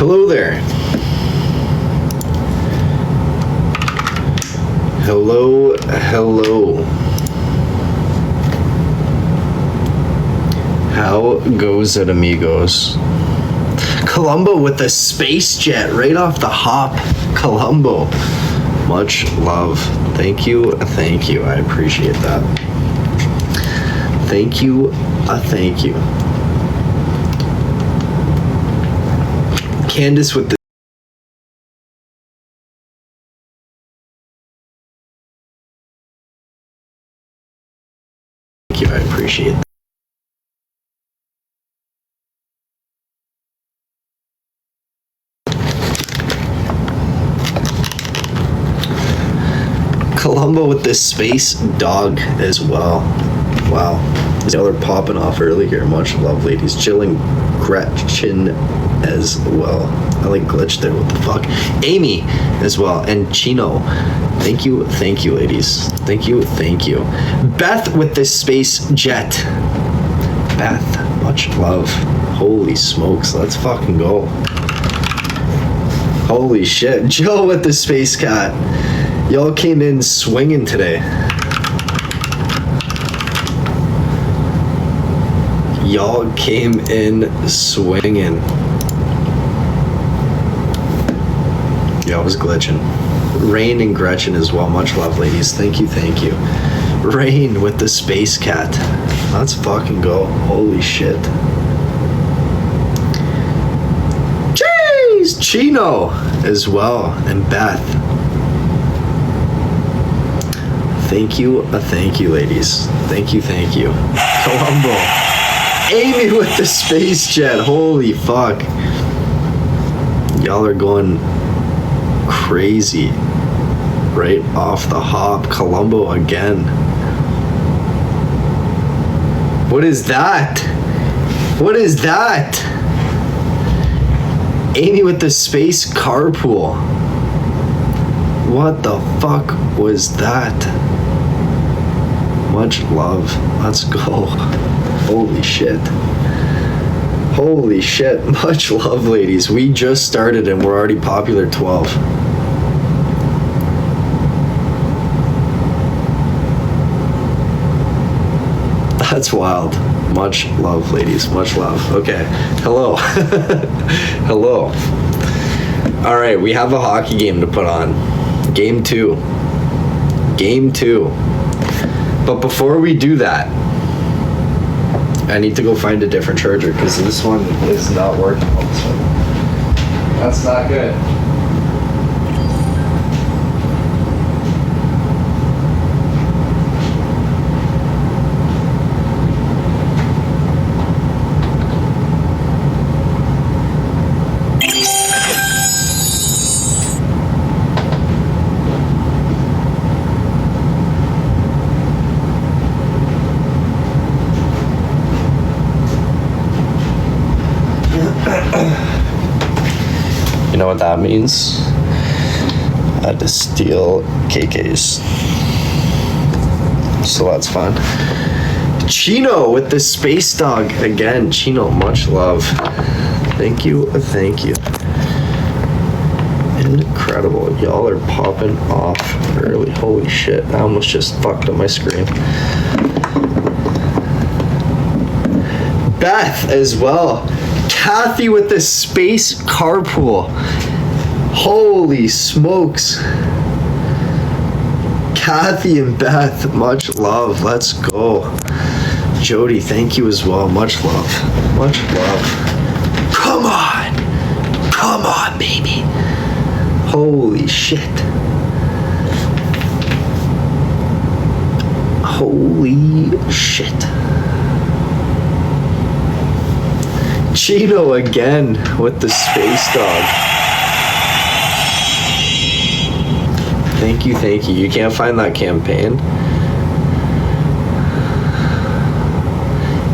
Hello there. Hello, hello. How goes it, amigos? Colombo with the space jet right off the hop. Colombo. Much love. Thank you. Thank you. I appreciate that. Thank you. Thank you. Candace with the thank you. I appreciate that. Colombo with this space dog as well. Wow. Y'all are popping off early here. Much love, ladies. Chilling Gretchen as well. I like glitch there. What the fuck? Amy as well. And Chino. Thank you, ladies. Thank you. Beth with this space jet. Beth, much love. Holy smokes. Let's fucking go. Holy shit. Joe with the space cat. Y'all came in swinging today. Y'all came in swinging. Yeah, I was glitching. Rain and Gretchen as well. Much love, ladies. Thank you. Rain with the space cat. Let's fucking go. Holy shit. Jeez! Chino as well. And Beth. Thank you, ladies. Thank you. Colombo. Amy with the space jet. Holy fuck. Y'all are going crazy. Right off the hop. Colombo again. What is that? Amy with the space carpool. What the fuck was that? Much love. Let's go. Holy shit. Much love, ladies. We just started and we're already popular 12. That's wild. Much love, ladies. Much love. Okay. Hello. Hello. All right. We have a hockey game to put on. Game two. But before we do that, I need to go find a different charger because this one is not working. That's not good. You know what that means? I had to steal KK's. So that's fun. Chino with the space dog again. Chino, much love. Thank you. Incredible. Y'all are popping off early. Holy shit. I almost just fucked up my screen. Beth as well. Kathy with the space carpool. Holy smokes. Kathy and Beth, much love. Let's go. Jody, thank you as well. Much love. Come on, baby. Holy shit. Chino again with the space dog. Thank you. You can't find that campaign.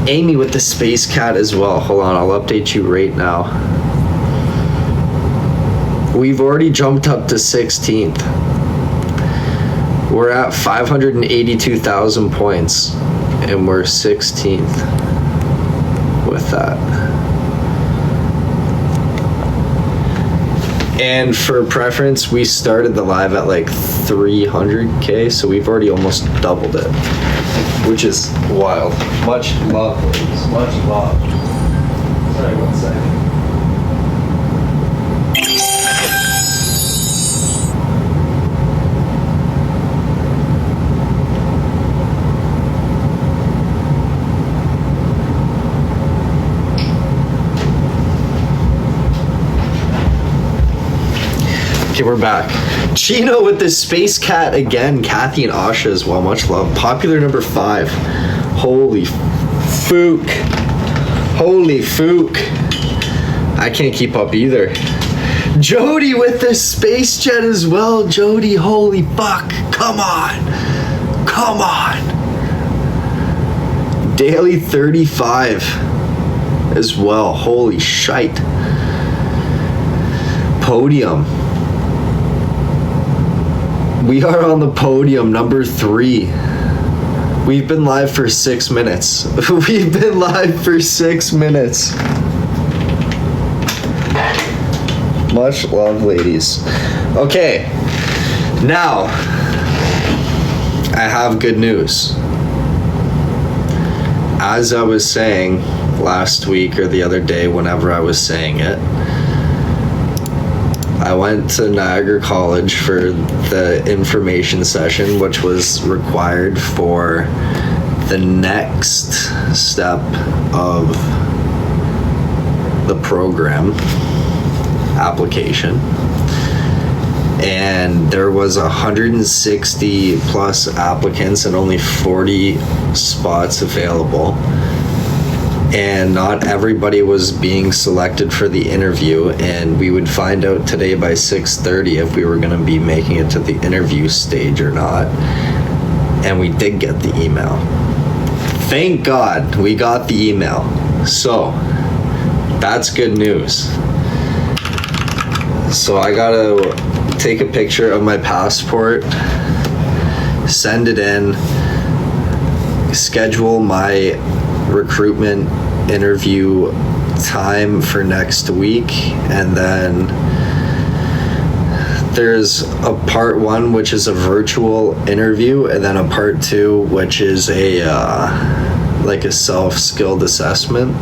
Amy with the space cat as well. Hold on, I'll update you right now. We've already jumped up to 16th. We're at 582,000 points and we're 16th with that. And for preference, we started the live at like 300K, so we've already almost doubled it, which is wild. Much love, ladies. Much love. Sorry, 1 second. Okay, we're back. Chino with the Space Cat again. Kathy and Asha as well. Much love. Popular number 5. Holy fook. Holy fook. I can't keep up either. Jody with the Space Jet as well. Jody, holy fuck. Come on. Come on. Daily 35 as well. Holy shite. Podium. We are on the podium, number 3. We've been live for 6 minutes. We've been live for 6 minutes. Much love, ladies. Okay, now I have good news. As I was saying last week or the other day, whenever I was saying it, I went to Niagara College for the information session, which was required for the next step of the program application. And there was 160 plus applicants and only 40 spots available. And not everybody was being selected for the interview, and we would find out today by 6:30 if we were going to be making it to the interview stage or not. And we did get the email. Thank God we got the email. So that's good news. So I gotta take a picture of my passport, send it in, schedule my recruitment interview time for next week, and then there's a part 1 which is a virtual interview, and then a part 2 which is a like a self-skilled assessment,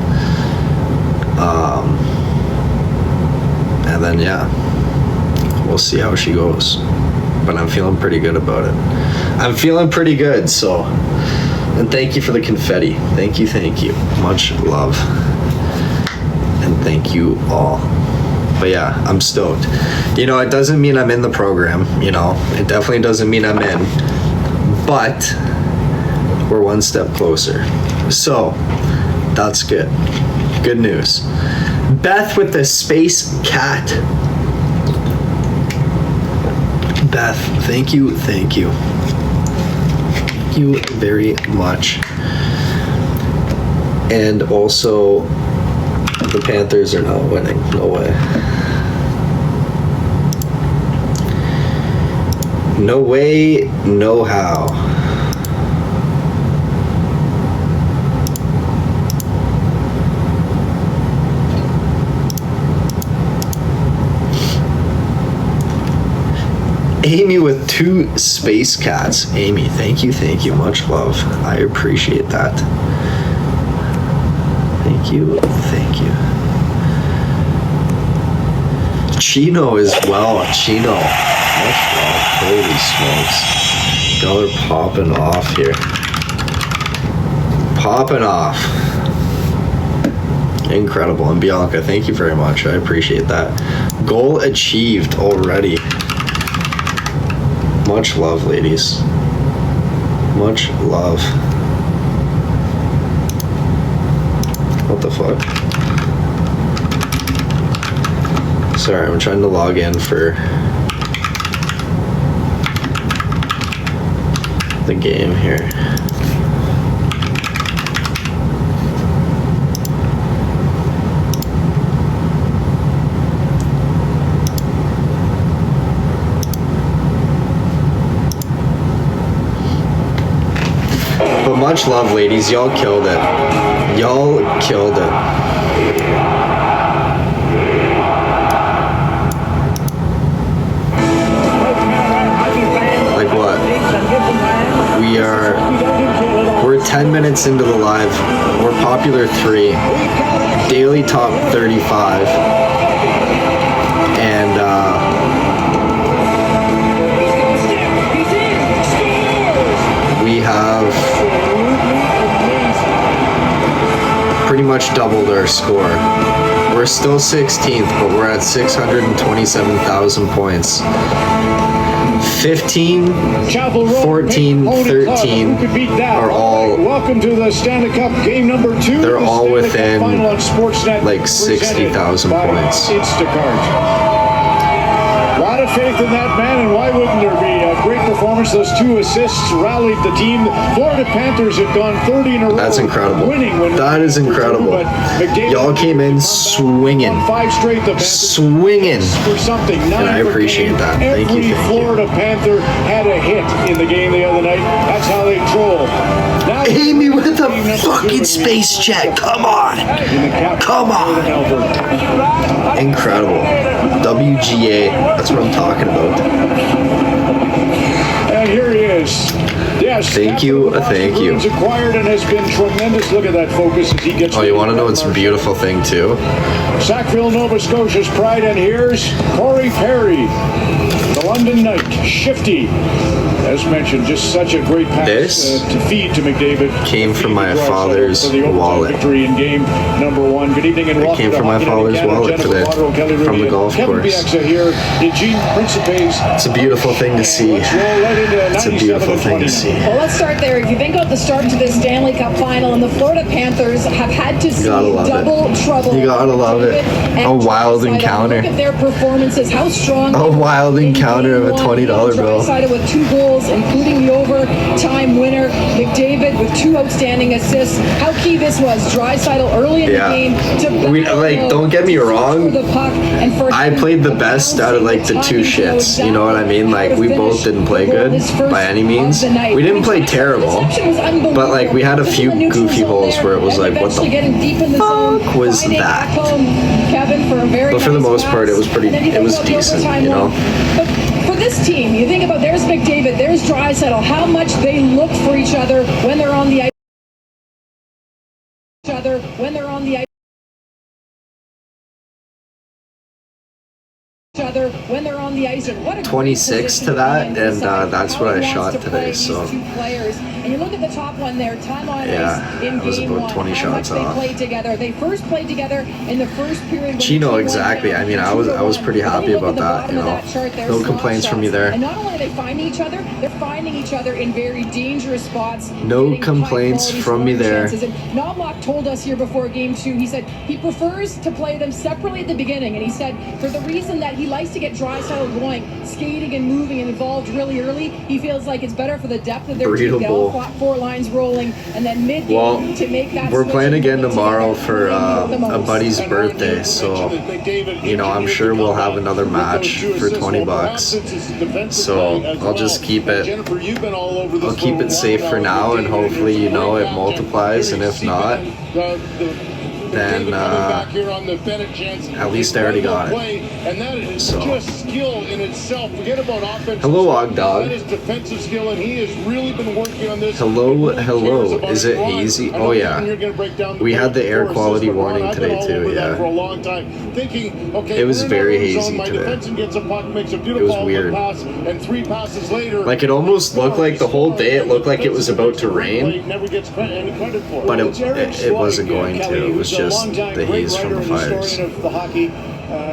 and then yeah, we'll see how she goes, but I'm feeling pretty good about it. I'm feeling pretty good. So, and thank you for the confetti. Thank you, thank you. Much love. And thank you all. But yeah, I'm stoked. You know, it doesn't mean I'm in the program, you know. It definitely doesn't mean I'm in. But we're one step closer. So, that's good. Good news. Beth with the Space Cat. Beth, thank you, thank you. You very much. And also, the Panthers are not winning. No way. No way, no how. Amy with 2 space cats. Amy, thank you, much love. I appreciate that. Thank you, thank you. Chino as well, Chino. Much love, holy smokes. Y'all are popping off here. Popping off. Incredible, and Bianca, thank you very much, I appreciate that. Goal achieved already. Much love, ladies. Much love. What the fuck? Sorry, I'm trying to log in for the game here. But much love, ladies. Y'all killed it. Y'all killed it. We're 10 minutes into the live. We're popular 3. Daily top 35. And we have pretty much doubled our score. We're still 16th, but we're at 627,000 points. 15, 14, 13 are all. Welcome to the Stanley Cup game number 2. They're all within like 60,000 points. Instacart. A lot of faith in that man, and why wouldn't there be? A great performance. Those 2 assists rallied the team. The Florida Panthers have gone 30 in a row. That's incredible. Winning when that is incredible. Y'all came in swinging. 5 straight. The swinging. For something. And I appreciate that. Thank you. Every Florida Panther had a hit in the game the other night. That's how they troll. Now Amy with a fucking space jet. Come on. Come on. Incredible. WGA. That's what I'm talking about. And here he is. Yes. Thank you. Thank you. Acquired and has been tremendous. Look at that focus as he gets. Oh, you want to know what's a beautiful thing too? Sackville, Nova Scotia's pride, and here's Corey Perry, the London Knight, shifty. As mentioned, just such a great pass to feed to McDavid. Came from my father's wallet. Victory in game number 1. Good evening and welcome. It came from my father's wallet today, from the golf course. It's a beautiful thing to see. It's a beautiful thing to see. Well, let's start there. If you think of the start to this Stanley Cup final, and the Florida Panthers have had to see double trouble. You gotta love it. A wild encounter. Look at their performances. How strong. A wild encounter of a $20 bill. With 2 goals, including the overtime winner. McDavid with 2 outstanding assists. How key this was. Draisaitl early in the game to don't get me wrong. The puck and I played the best out of like the 2 shits. You know what I mean? Like we both didn't play good by any means. We didn't play terrible, but like we had a few goofy holes where it was like, what the fuck was that? But for the most part, it was decent, you know. For this team, you think about there's McDavid, there's Draisaitl, how much they look for each other when they're on the ice. When they're on the ice, and what a 26 to that, and that's what I shot today. So and you look at the top one there, time on ice in was game about 20 shots off. They played together. They first played together in the first period. Chino, exactly. I mean, I was pretty happy about that. You know, no complaints from me there. And not only are they finding each other, they're finding each other in very dangerous spots. No complaints from me there. Knobloch told us here before game 2. He said he prefers to play them separately at the beginning, and he said for the reason that he likes to get Draisaitl going, skating and moving and involved really early. He feels like it's better for the depth of their team. Get all 4 lines rolling, and then mid-game to make that. We're playing again tomorrow for a buddy's birthday, so you know I'm sure we'll have another match for $20. So I'll just keep it. I'll keep it safe for now, and hopefully you know it multiplies, and if not, then at least I already got it. So hello, Ogdog. Hello. Is it hazy? Oh yeah. We had the air quality warning today too. Yeah. It was very hazy today. It was weird. Like it almost looked like the whole day. It looked like it was about to rain, but it wasn't going to. It was just the haze from the fires.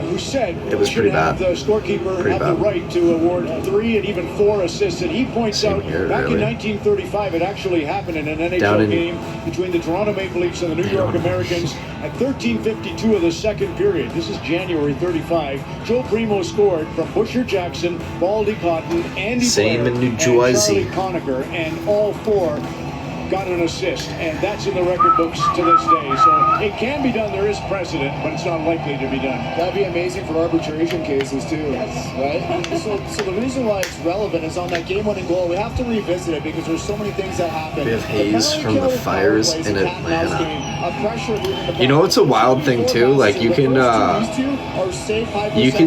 Who said it was pretty bad. The scorekeeper had the right to award 3 and even 4 assists, and he points out back in 1935 it actually happened in an NHL game between the Toronto Maple Leafs and the New York Americans at 13:52 of the second period. This is January 35. Joe Primo scored from Busher Jackson, Baldy Cotton, Andy Same Blair, in New Jersey. and Charlie Conacher, and all 4 got an assist, and that's in the record books to this day. So it can be done. There is precedent, but it's not likely to be done. That'd be amazing for arbitration cases too. Yes. Right? So the reason why it's relevant is on that game-winning goal. We have to revisit it because there's so many things that happen. We have Hayes from the Fires in Atlanta. You know, it's a wild thing too. Like you can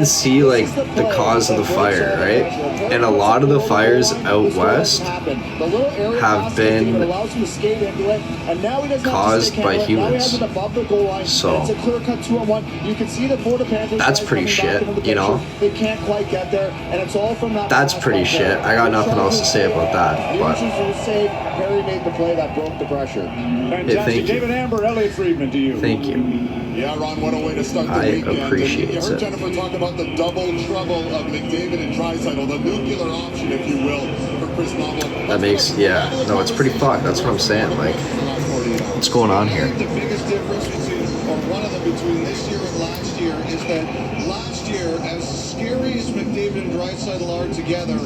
see like the cause of the fire, right? And a lot of the fires out west have been caused by humans. So that's pretty shit, you know? That's pretty shit. I got nothing else to say about that. But Perry made the play that broke the pressure. Fantastic. David Amber, Elliot Friedman to you. Thank you. Yeah, Ron, what a way to start the weekend. I appreciate it. You heard Jennifer talk about the double trouble of McDavid and Draisaitl, the nuclear option, if you will, for Chris Noble. That makes, yeah. No, it's pretty fucked. That's what I'm saying. Like, what's going on here? The biggest difference between, or one of them between this year and last year, is that last year, as scary as McDavid and Draisaitl are together,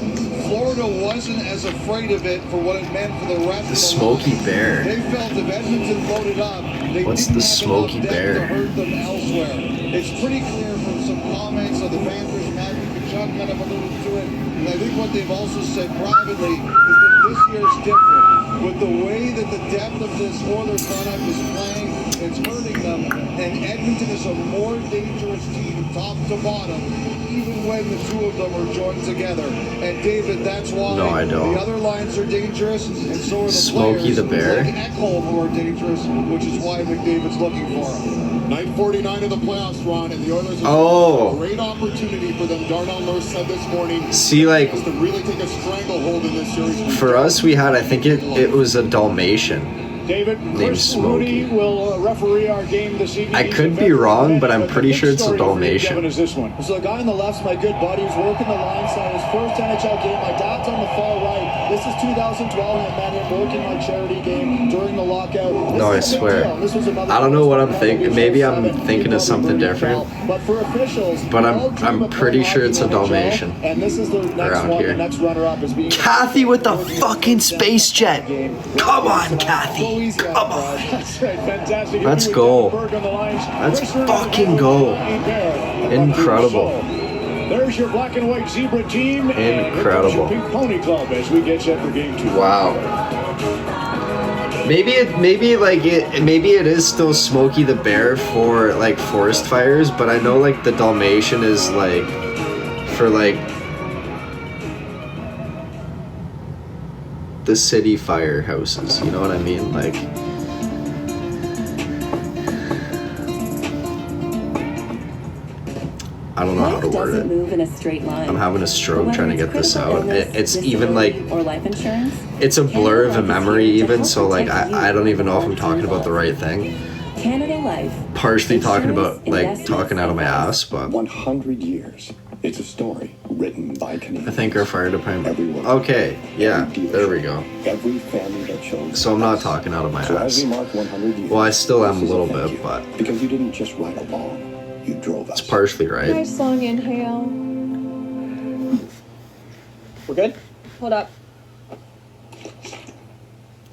Florida wasn't as afraid of it for what it meant for the rest of the Smoky Bear. They felt if Edmonton loaded up, what's the Smoky Bear? To hurt them elsewhere. It's pretty clear from some comments of the Panthers, Matthew Tkachuk kind of alluded to it, and I think what they've also said privately is that this year is different. With the way that the depth of this Oilers lineup is playing, it's hurting them, and Edmonton is a more dangerous team, top to bottom, even when the two of them are joined together. And David, that's why no, I don't. The other lines are dangerous, and so are the Smokey players. the Bear. Like Ekholm, who are dangerous, which is why McDavid's looking for him. 9:49 of the playoffs, Ron, and the Oilers have a great opportunity for them. Darnell Nurse said this morning. See, like, to really take a stranglehold in this series. For us, we had, I think it was a Dalmatian. David, Chris Mooney will referee our game this evening. I could be wrong, but I'm pretty sure it's a Dalmatian. Is this one? So the guy on the left's my good buddy. He's working the line side. His first NHL game. My dad's on the far right. This is 2012. I met him working my charity game during the lockout. No, I swear. I don't know what I'm thinking. Maybe I'm thinking of something different. But for officials, but I'm pretty sure it's a Dalmatian. And this is the next one. The next runner-up is being Kathy with the fucking space jet. Come on, Kathy. Come on. That's right. Fantastic. Let's go. Let's fucking go. Incredible. There's your black and white zebra team. Incredible. And Pink Pony Club as we get set for game 2. Wow. Maybe it is still Smokey the Bear for like forest fires, but I know like the Dalmatian is like for like the city firehouses, you know what I mean? Like, I don't know how to word it. Move in a straight line. I'm having a stroke trying to get this out. It's even like, or life insurance. it's a blur of a memory even, so like I don't even know if I'm talking about the right thing. Canada Life. Partially talking about like talking out of my ass, but 100 years. It's a story written by Canadians. I think our fire department. Okay, yeah, there we go. Every family that chose. So I'm not talking out of my so ass. as we mark 100 years, well, I still am a little bit, but because you didn't just ride along, you drove us. It's partially right. Nice long inhale. We're good? Hold up.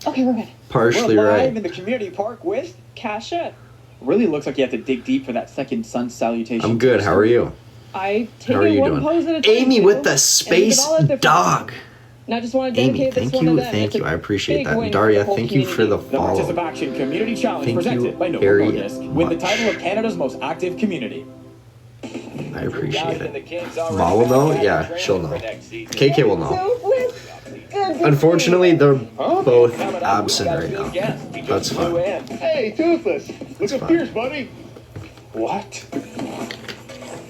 Okay, we're good. Partially we're live right. in the community park with Kasha. Really looks like you have to dig deep for that second sun salutation. I'm good. How are you? I take How are you one doing? pose at a time. Amy with the space dog. And I just want to Amy, dedicate this thank one you, to them. thank It's you. a I appreciate big that. win And Daria, for the whole thank you for the community. The follow. Participation Community Challenge Thank presented you by Nova very Bonus. Win the much. title of Canada's most active community. I appreciate it. Ma will know? Yeah, she'll know. KK will know. Unfortunately, they're both absent right now. That's fine. Hey, Toothless. Look up fierce, buddy. What?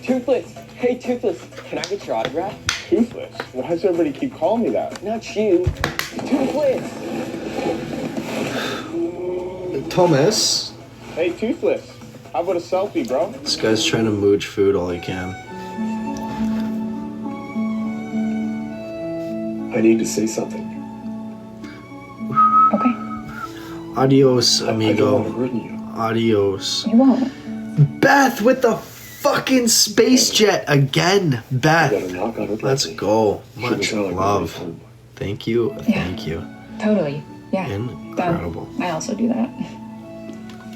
Toothless. Hey, Toothless. Can I get your autograph? Toothless? Why does everybody keep calling me that? Not you. Toothless. Thomas. Hey, Toothless. How about a selfie, bro? This guy's trying to mooch food all he can. I need to say something. Okay. Adios, I don't amigo. want to burden you. Adios. You won't. Beth with the fucking space jet again. I Beth. got a knock on her. Let's go. Shouldn't Much sound like love. my home. Thank you. Thank you. Totally. Yeah. Incredible. Done. I also do that.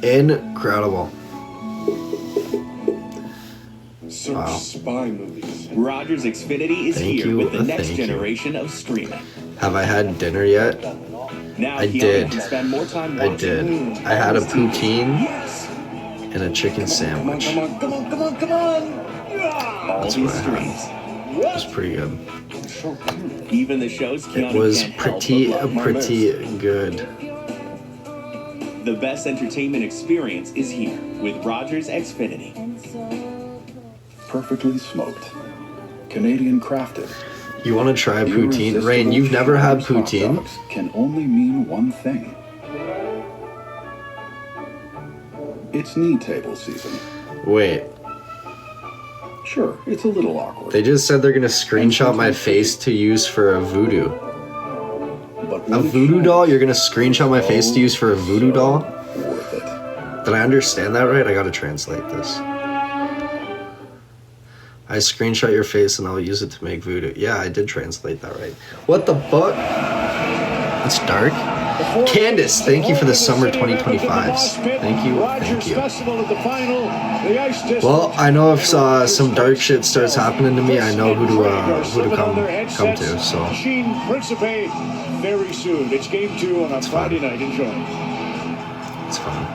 Incredible. Search spy movies. Rogers Xfinity is here with the next generation of streaming. Have I had dinner yet? Now I did. Can spend more time I did. I had a poutine and a chicken sandwich. Come on. All That's these what I had. streams. It was pretty good. Even the shows It was pretty good. The best entertainment experience is here with Rogers Xfinity. Perfectly smoked. Canadian crafted. You want to try poutine? Rain, you've never had poutine? Can only mean one thing. It's knee table season. Wait, Sure, it's a little awkward. they just said they're going to screenshot my face to use for a voodoo. But A voodoo doll? You're going to screenshot my face to use for a voodoo doll? worth it. Did I understand that right? I got to translate this. I screenshot your face and I'll use it to make voodoo. Yeah, I did translate that right. What the fuck? It's dark. Candace, thank you for the summer 2025s. Thank you. Well, I know if some dark shit starts happening to me, I know who to come to. So very soon. It's game 2 on a Friday night. Enjoy. It's fun.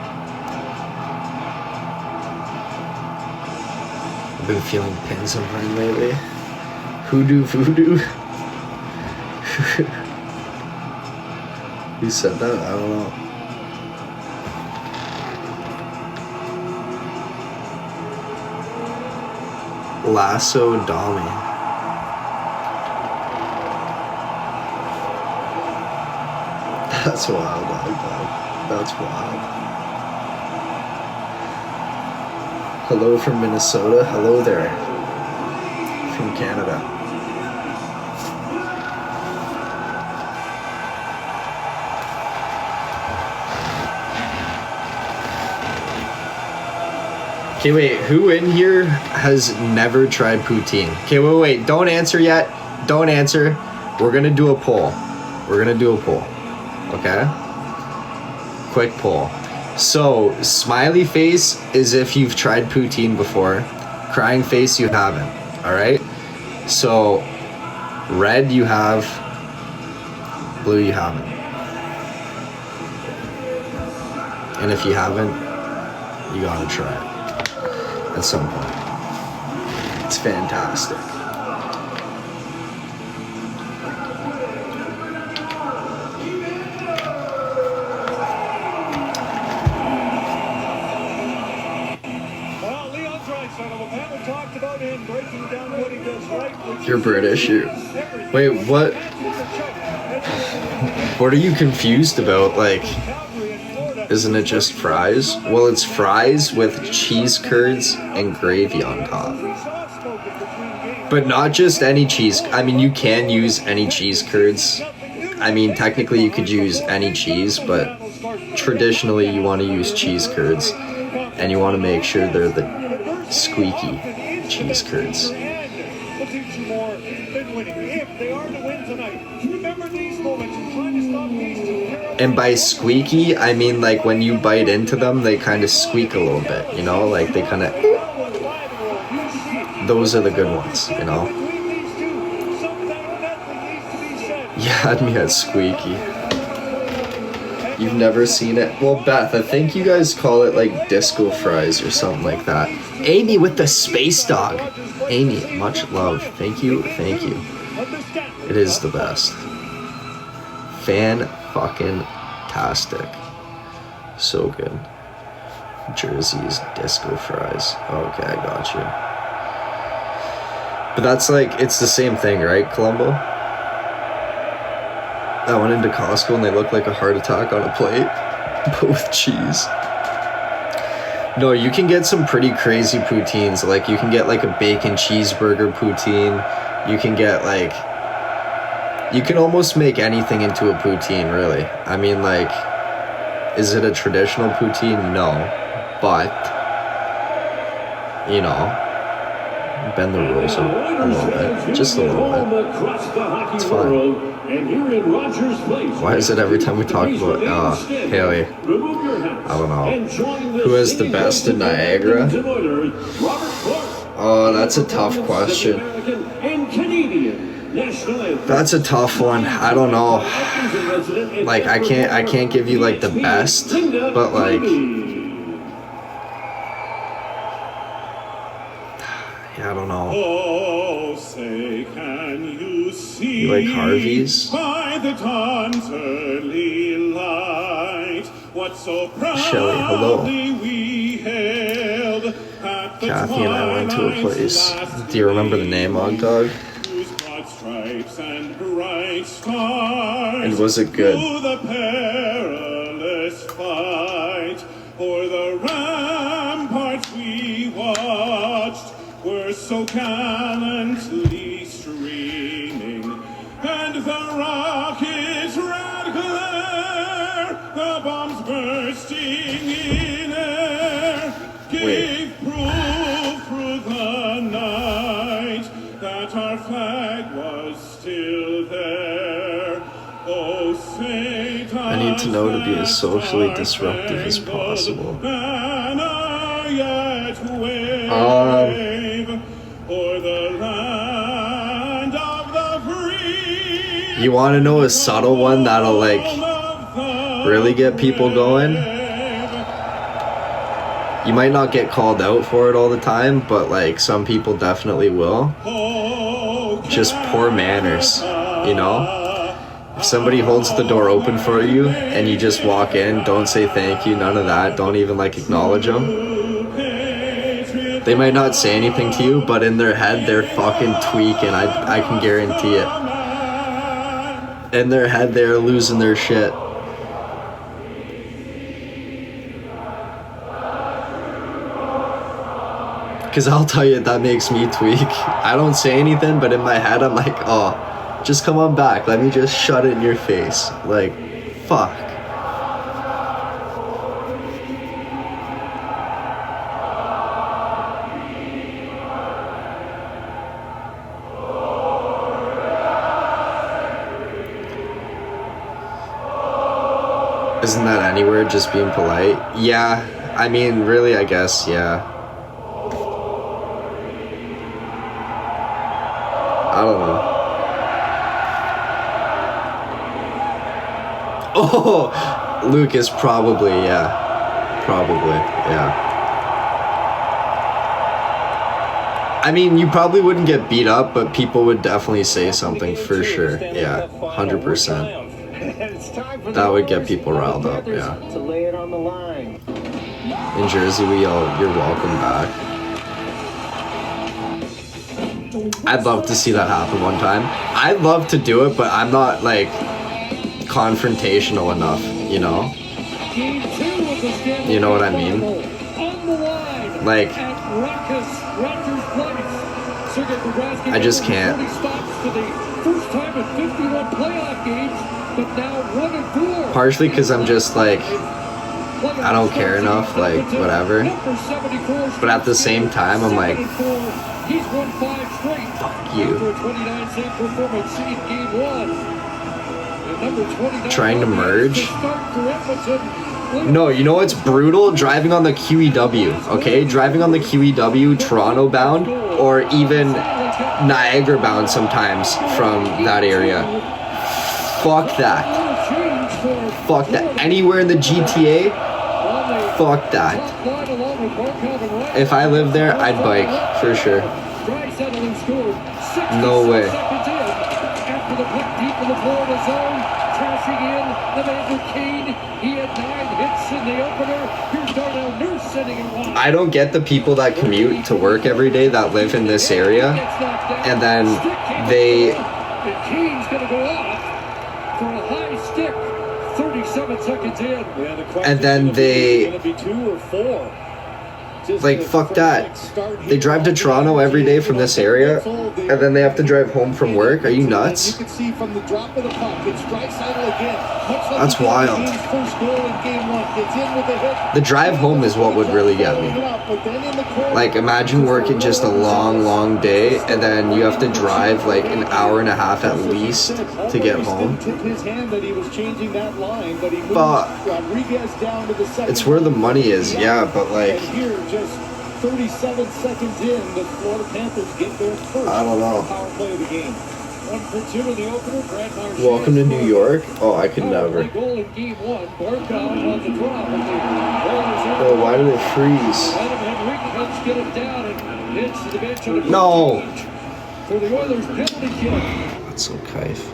I've been feeling pain sometime lately. Hoodoo voodoo. Who said that? I don't know. Lasso Dami. That's wild, dog. That's wild. Hello from Minnesota. Hello there. From Canada. Okay, wait, who in here has never tried poutine? Okay, wait, don't answer yet. Don't answer. We're gonna do a poll. Okay? Quick poll. So, smiley face is if you've tried poutine before. Crying face, you haven't. Alright? So, red you have. Blue you haven't. And if you haven't, you gotta try it. At some point. It's fantastic. You're British. Wait, what? What are you confused about? Like, isn't it just fries? Well, it's fries with cheese curds and gravy on top. But not just any cheese. I mean, you can use any cheese curds. I mean, technically you could use any cheese, but traditionally you want to use cheese curds. And you want to make sure they're the squeaky cheese curds. And by squeaky, I mean like when you bite into them, they kind of squeak a little bit, you know? Like they kind of... Those are the good ones, you know? You had me at squeaky. You've never seen it? Well, Beth, I think you guys call it like disco fries or something like that. Amy with the space dog. Amy, much love. Thank you. It is the best. Fan-fucking-tastic. So good. Jersey's disco fries. Okay, I got you. But that's like, it's the same thing, right, Columbo? I went into Costco and they look like a heart attack on a plate, but with cheese. No, you can get some pretty crazy poutines. Like, you can get like a bacon cheeseburger poutine. You can get like... You can almost make anything into a poutine, really. I mean, like, is it a traditional poutine? No. But, you know, bend the rules a little bit. Just a little bit. It's fine. Why is it every time we talk about Haley? I don't know. Who has the best in Niagara? Oh, that's a tough question. That's a tough one. I don't know. Like I can't give you like the best, but like I don't know. Oh, say, can you see You like Harvey's? by the dawn's early light what so Shelley, hello. we hailed at the Kathy and I went to a place. Do you remember the name, Hog Dog? whose broad stripes and bright stars And was it good? through the perilous fight o'er the ramparts we watched were so gallantly streaming, and the rockets' red glare, the bombs bursting in air, gave proof through the night that our flag was still there. Oh, say I need to know to be as socially disruptive as possible. Or the land of the free. You want to know a subtle one that'll like really get people going? You might not get called out for it all the time, but like some people definitely will. Just poor manners, you know? If somebody holds the door open for you and you just walk in, don't say thank you, none of that. Don't even like acknowledge them. They might not say anything to you, but in their head, they're fucking tweaking. I can guarantee it. In their head, they're losing their shit. Because I'll tell you, that makes me tweak. I don't say anything, but in my head, I'm like, oh, just come on back. Let me just shut it in your face. Like, fuck. Isn't that anywhere just being polite? Yeah, I mean, really, I guess, yeah. I don't know. Oh, Lucas, probably, yeah. Probably, yeah. I mean, you probably wouldn't get beat up, but people would definitely say something for sure. Yeah, 100%. That would get people riled up, yeah. In Jersey, we yell, "You're welcome back." I'd love to see that happen one time. I'd love to do it, but I'm not, like, confrontational enough, you know? You know what I mean? Like, I just can't. Partially because I'm just like, I don't care enough, like, whatever. But at the same time, I'm like, fuck you. Trying to merge? No, you know what's brutal? Driving on the QEW, okay? Driving on the QEW, Toronto bound, or even Niagara bound sometimes from that area. Fuck that. Fuck that. Anywhere in the GTA, fuck that. If I lived there, I'd bike, for sure. No way. I don't get the people that commute to work every day that live in this area, and then they... And then they Like, fuck that. They drive to Toronto every day from this area, and then they have to drive home from work. Are you nuts? That's wild. The drive home is what would really get me. Like, imagine working just a long, long day, and then you have to drive like an hour and a half at least to get home. But it's where the money is, yeah, but like, 37 seconds in, the Florida Panthers get their first I don't know. power play of the game. 1-for-2 in the opener. Welcome to New York. Oh, I could never. Goal in game one. Barkov on the draw. Oh, why do they freeze? Get it down and hits the bench on a No. for the Oilers penalty kill. That's so kaif.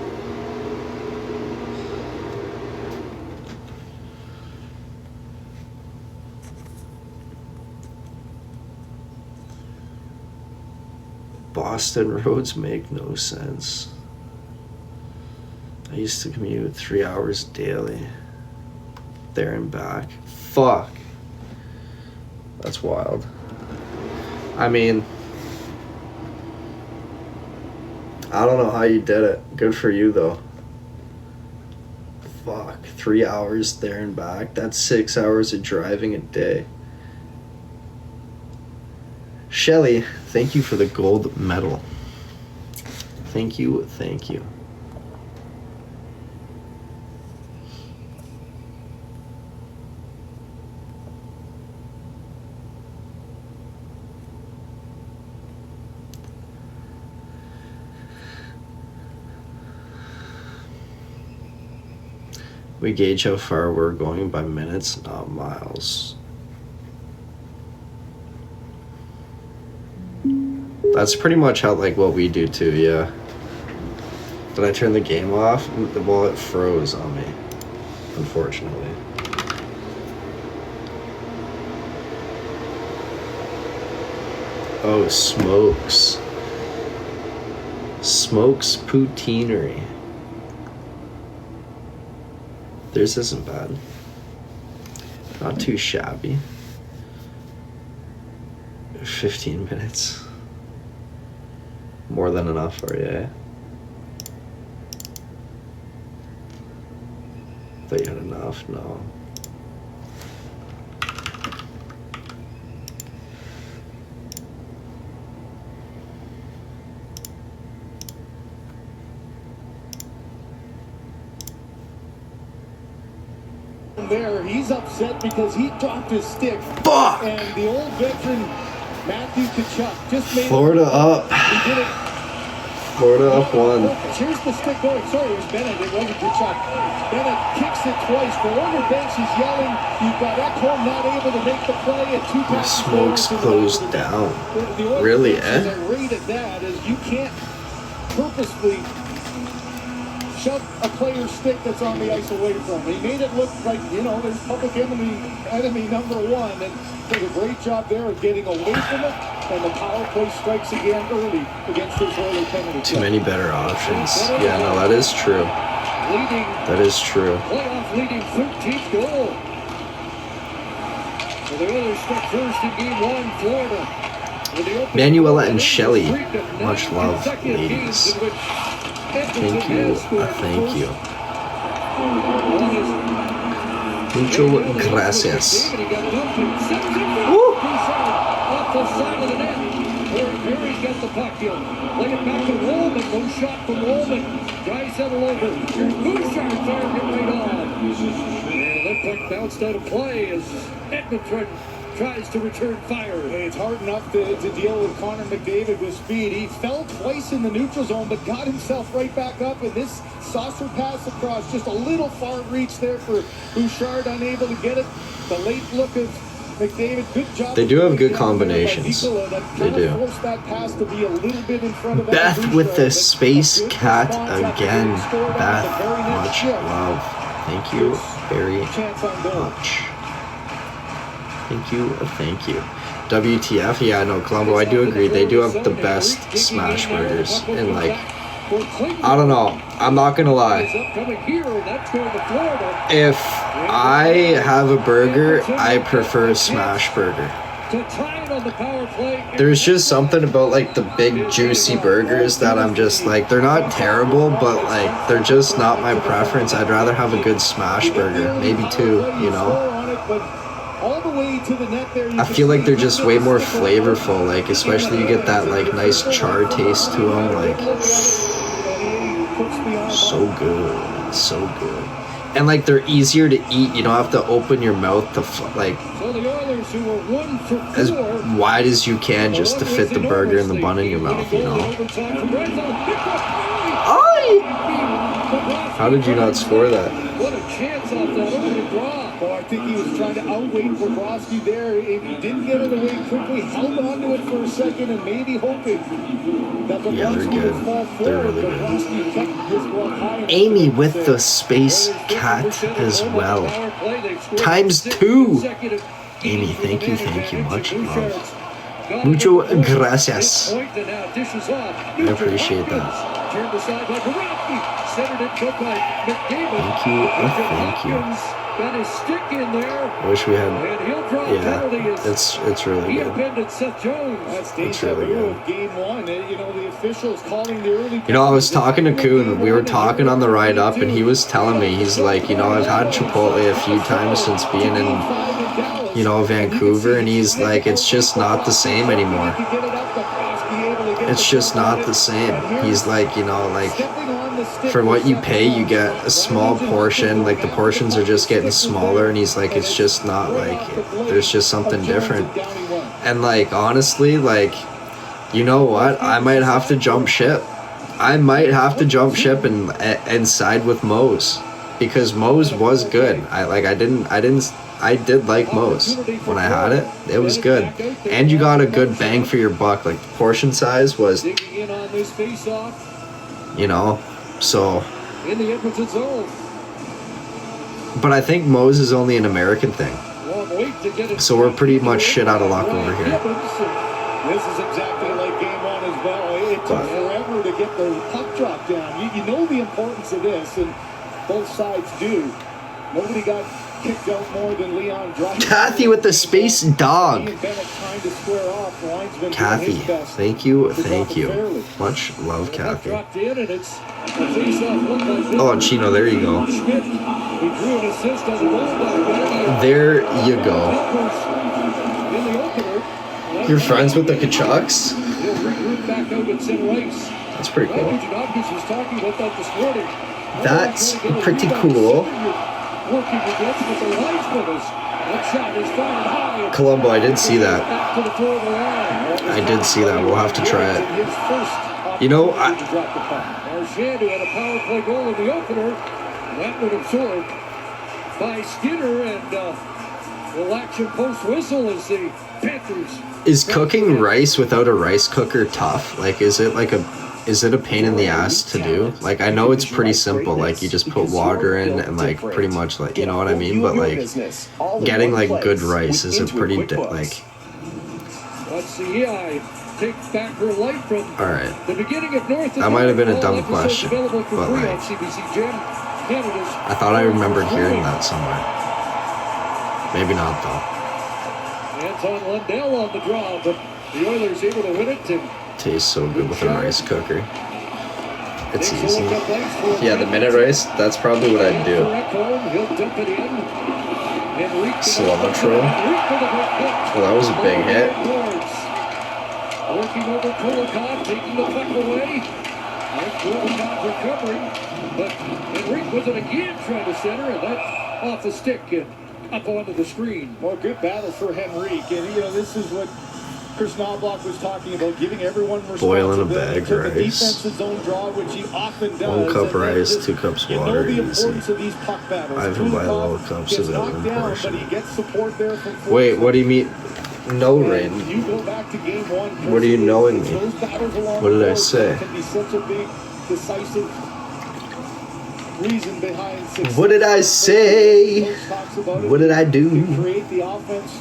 Boston roads make no sense. I used to commute 3 hours daily, there and back. Fuck. That's wild. I mean, I don't know how you did it. Good for you, though. Fuck. 3 hours there and back. That's 6 hours of driving a day. Shelly, thank you for the gold medal. Thank you, thank you. We gauge how far we're going by minutes, not miles. That's pretty much how, like, what we do too, yeah. Did I turn the game off? Well, it froze on me, unfortunately. Oh, Smokes. Smokes Poutineery. Theirs isn't bad. Not too shabby. 15 minutes. More than enough for you, eh? Thought you had enough? No. There, he's upset because he dropped his stick. Fuck! And the old veteran Matthew Tkachuk just made Florida up. He did it. Florida up one. Here's the stick going. Sorry, it was Bennett. It wasn't Tkachuk. Bennett kicks it twice. The Oilers bench is yelling. You've got Ekholm not able to make the play at 2 passes. Smokes closed down. The Really, eh? Rate at that is you can't purposely shove a player's stick that's on the ice away from him. He made it look like, you know, there's public enemy number one, and did a great job there of getting away from it, and the power play strikes again early against this Oilers penalty. Too many better options. Yeah, no, that is true. That is true. Playoff leading 13th goal. So the Oilers struck first in game one, Florida. Manuela and Shelley, much love, ladies. Thank you, thank you. Mucho gracias. Woo! Off the side of the net. Perry's got the puck in. Play it back to Roman. No shot from Roman. Guys settle over. Here's Bouchard firing it right on. And that puck bounced out of play as Edmonton tries to return fire. It's hard enough to deal with Connor McDavid with speed. He fell twice in the neutral zone, but got himself right back up. And this saucer pass across, just a little far reach there for Bouchard, unable to get it. The late look of McDavid, good job. They do have good combinations. They do. Beth with the space cat again. Beth, much love. Thank you very much. Thank you, thank you. WTF? Yeah, no, Colombo, I do agree. They do have the best smash burgers. And, like, I don't know. I'm not gonna lie. If I have a burger, I prefer smash burger. There's just something about like the big juicy burgers that I'm just like, they're not terrible, but like they're just not my preference. I'd rather have a good smash burger, maybe two, you know. I feel like they're just way more flavorful, like especially you get that like nice char taste to them, like so good, so good. And like they're easier to eat. You don't have to open your mouth to like as wide as you can just to fit the burger and the bun in your mouth, you know. How did you not score that? What a chance off that opening draw. Well, I think he was trying to outweight Bobrovsky there. If he didn't get it away quickly, held on to it for a second and maybe hoping that Bobrovsky would fall forward. They're really good. Amy with the space cat as well. ×2. Amy, thank you, much love. Mucho gracias. I appreciate that. Thank you. I wish we had. Yeah, it's really good. It's really good. You know, I was talking to Kuhn. We were talking on the ride up, and he was telling me, he's like, you know, I've had Chipotle a few times since being in, you know, Vancouver, and he's like, it's just not the same anymore. It's just not the same. He's like, you know, like, for what you pay, you get a small portion. Like, the portions are just getting smaller, and he's like, it's just not like, there's just something different. And like, honestly, like, you know what? I might have to jump ship. And side with Moe's, because Moe's was good. I did like Moe's when I had it. It was good, and you got a good bang for your buck. Like, the portion size was, you know, so. But I think Moe's is only an American thing, so we're pretty much shit out of luck over here. This is exactly like game one as well. It took forever to get the puck drop down. You know the importance of this, and both sides do. Nobody got kicked out more than Leon Draisaitl. Kathy with the space dog. Kathy, thank you. Much love, Kathy. Oh, Chino, there you go. There you go. You're friends with the Kachucks? That's pretty cool. That's pretty cool. Colombo, I did see that. We'll have to try it. You know, Marchand, who had a power play goal in the opener, that would absorb by Skinner, and will action post whistle as the Panthers. Is cooking rice without a rice cooker tough? Like, is it a pain in the ass to do? Like, I know it's pretty simple. Like, you just put water in and, like, pretty much, like, you know what I mean? But, like, getting, like, good rice is a pretty, like... Let's see, I take back her life from Alright. the beginning of North. That might have been a dumb question, but, like, I thought I remembered hearing that somewhere. Maybe not, though. Anton Lundell on the draw, but the Oilers able to win it, and tastes so good with a rice cooker. It's easy. Yeah, the minute rice, that's probably what I'd do. Cilantro. Well, that was a big hit. Working over Kulikov, taking the puck away. Kulikov recovering, but Enrique was it again trying to center, and that's off the stick and up onto the screen. Well, good battle for Henrique, and you know, this is what Chris Knobloch was talking about, giving everyone boiling a bag of rice. Defensive zone draw, which he often does. 1 cup rice, 2 cups water. You know the importance of these puck battles. I haven't buy little cups of it in down, portion. but he gets support there from wait, what do you mean? No rain. You go back to game one, what are you knowing me? What did I say? Can be such a big, decisive reason behind success. What did I say? What did I do? You create the offense.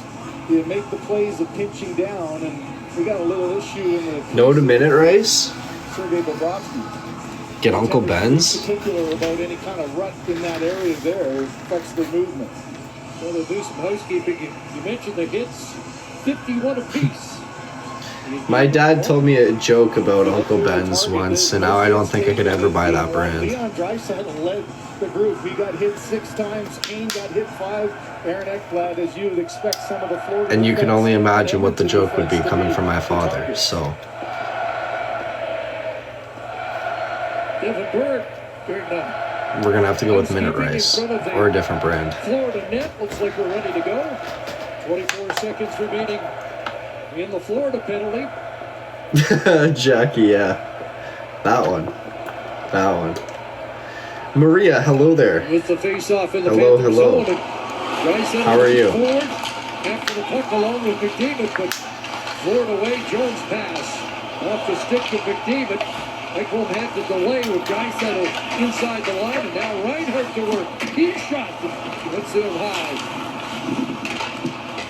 You make the plays of pinching down, and we got a little issue in the No to minute rice? Sergei Bobrovsky. Get Uncle Ben's? Particular about any kind of rut in that area there affects their movement. So they'll do some housekeeping. You mentioned the hits 51 apiece. My dad told me a joke about Uncle Ben's once, and now I don't think I could ever buy that brand. Leon Draisaitl led the group. He got hit 6 times. Kane got hit 5. Aaron Ekblad, as you would expect, some of the Florida. And you can only imagine what the joke would be coming from my father, so. Devin Bird, very nice. We're going to have to go with Minute Rice, or a different brand. Florida net looks like we're ready to go. 24 seconds remaining in the Florida penalty. Jackie, yeah. That one. Maria, hello there. With the face-off in the hello. zone. How are you? Forward, after the puck along with McDavid, but Florida away. Jones pass off the stick to McDavid. Ekholm had the delay with Draisaitl inside the line, and now Reinhart to work. He shot. Let's it high.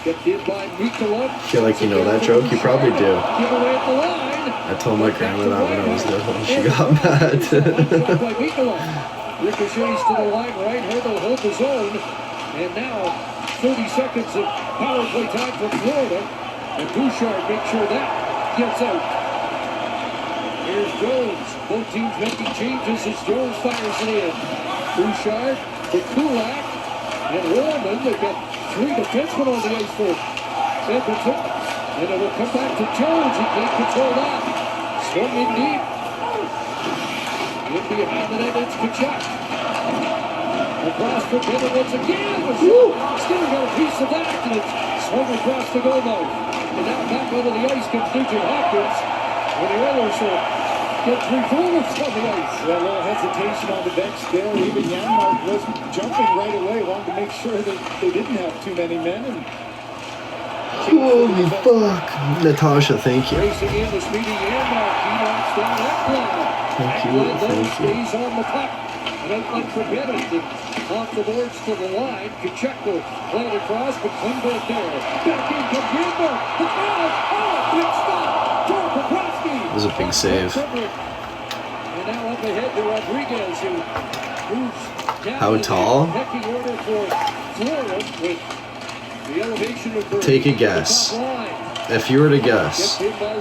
Kept in by Mikula. Feel like you know that joke? You probably do. Give away at the line. I told my grandma that when I was little, and she got mad. By Mikula. Ricochets to the line. Reinhart will hold his own. And now 30 seconds of power play time for Florida. And Bouchard makes sure that gets out. Here's Jones. Both teams making changes as Jones fires it in. Bouchard to Kulak and Roman. They've got 3 defensemen on the ice for Edmonton. And it will come back to Jones. He can't control that. Swung in deep. In behind the net, it's Kachuk. Across for Bennett once again. Still got a piece of that. And it's swung across the goal line. And now back onto the ice comes Nugent Hopkins. When the Oilers will get 3 forwards on the ice. A little hesitation on the bench there. Even Janmark was jumping right away. Wanted to make sure that they didn't have too many men. And holy fuck. Natasha, thank you. Racing in the speedy Janmark. He knocks down Ekblad. Thank you. Stays on the puck. And outlet for Bennett. Off the boards to the line. Kachuk will play it across, but Klingberg there. Back in to Janmark. The foul. Oh, big stop. It was a big save. And now up ahead to Rodriguez, who moves down. How tall? Pecking order for Florida with the elevation of take a guess. If you were to guess, what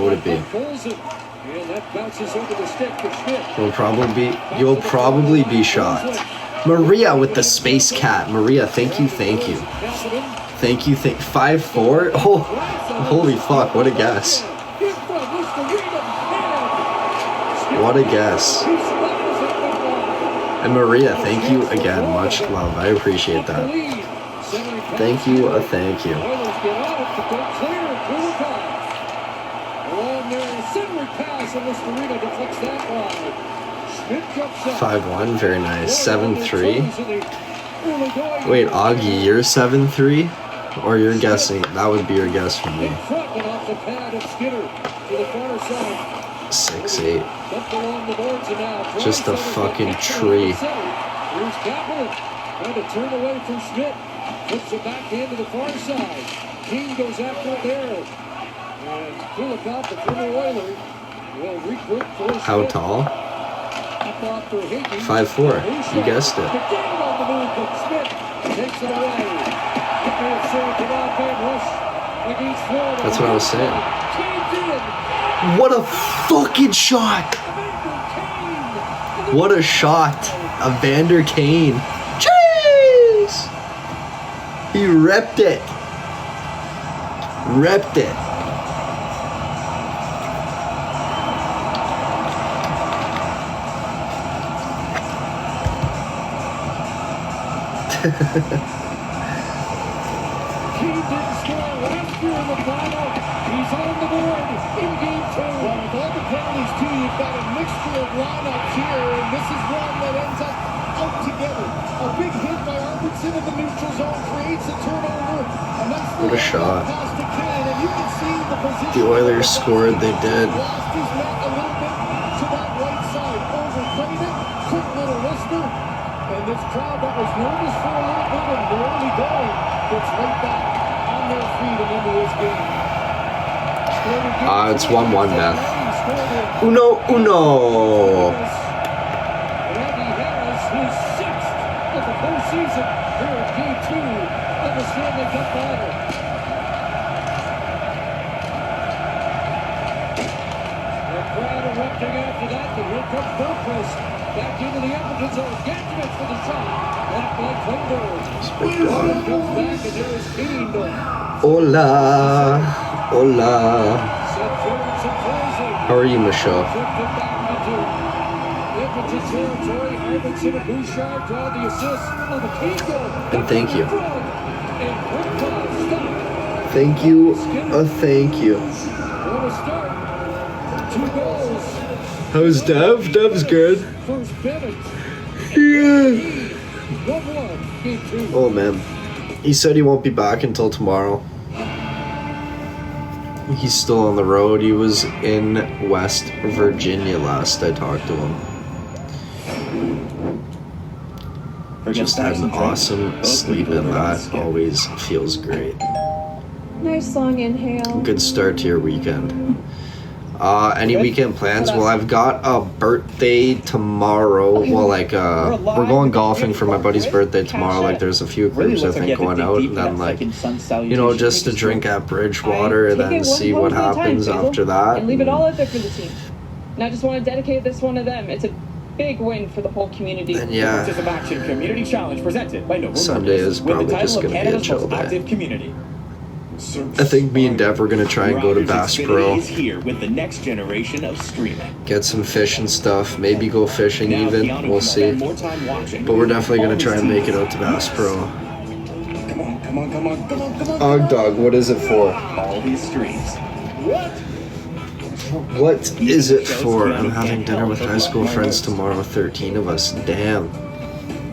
would it be? And that bounces over the stick to Schmidt. You'll probably be shocked. Maria with the space cat. Maria, thank you. 5'4"? Oh, holy fuck, what a guess. What a guess. And Maria, thank you again. Much love. I appreciate that. Thank you. 5'1", very nice. 7'3". Wait, Augie, you're 7'3"? Or you're guessing? That would be your guess for me. 6'8". Just a fucking tree. Here's Kaplan trying to turn away from Schmidt. Puts it back into the far side. King goes after it there. And Kulikov, the former Oiler, will regroup for Schmidt. How tall? 5'4". You guessed it. Takes it away. That's what I was saying. What a fucking shot! What a shot! Evander Kane. Jeez! He repped it. 'What a shot. The Oilers scored, they did. And this crowd that was nervous for a little bit and barely going gets right back on their feet and into this game. It's 1-1, Beth. Uno. And he has his 6th of the postseason here at Game 2 of the Stanley Cup final. The crowd erupting after that. The here comes Bergquist. Back into the Edmonton zone. Gansmith for the shot. Blocked by Klingberg. Comes back and there is Kane. Hola. Hola. Set forward some closing. How are you, Michelle? Flipped it back into Edmonton territory. Iverson and Bouchard draw the assist on the Kane goal. And thank you. And quick ball stop. Thank you. Thank you. What a start. 2 goals. How's Dev? Dev's good. First Bennett. Yeah. 1-1. Game 2. Oh, man. He said he won't be back until tomorrow. He's still on the road. He was in West Virginia last I talked to him. Just had an awesome sleep, and that always feels great. Nice long inhale. Good start to your weekend. Any weekend plans? Well, I've got a birthday tomorrow. Well, like, we're going golfing for my buddy's birthday tomorrow. Like, there's a few groups, I think, going out. And then, like, you know, just to drink at Bridgewater and then see what happens after that. And leave it all out there for the team. And I just want to dedicate this one to them. It's a big win for the whole community. And yeah, Action Community Challenge presented by Noble Sunday is probably just going to be a chill day. Community. I think me and Dev are going to try and go to Bass Pro. Is here with the next generation of streaming. Get some fish and stuff. Maybe go fishing even. We'll see. More time watching. But we're definitely going to try and make it out to Bass Pro. Come on. Dog, what is it for? All these streams. What is it for? I'm having dinner with high school friends tomorrow, 13 of us. Damn.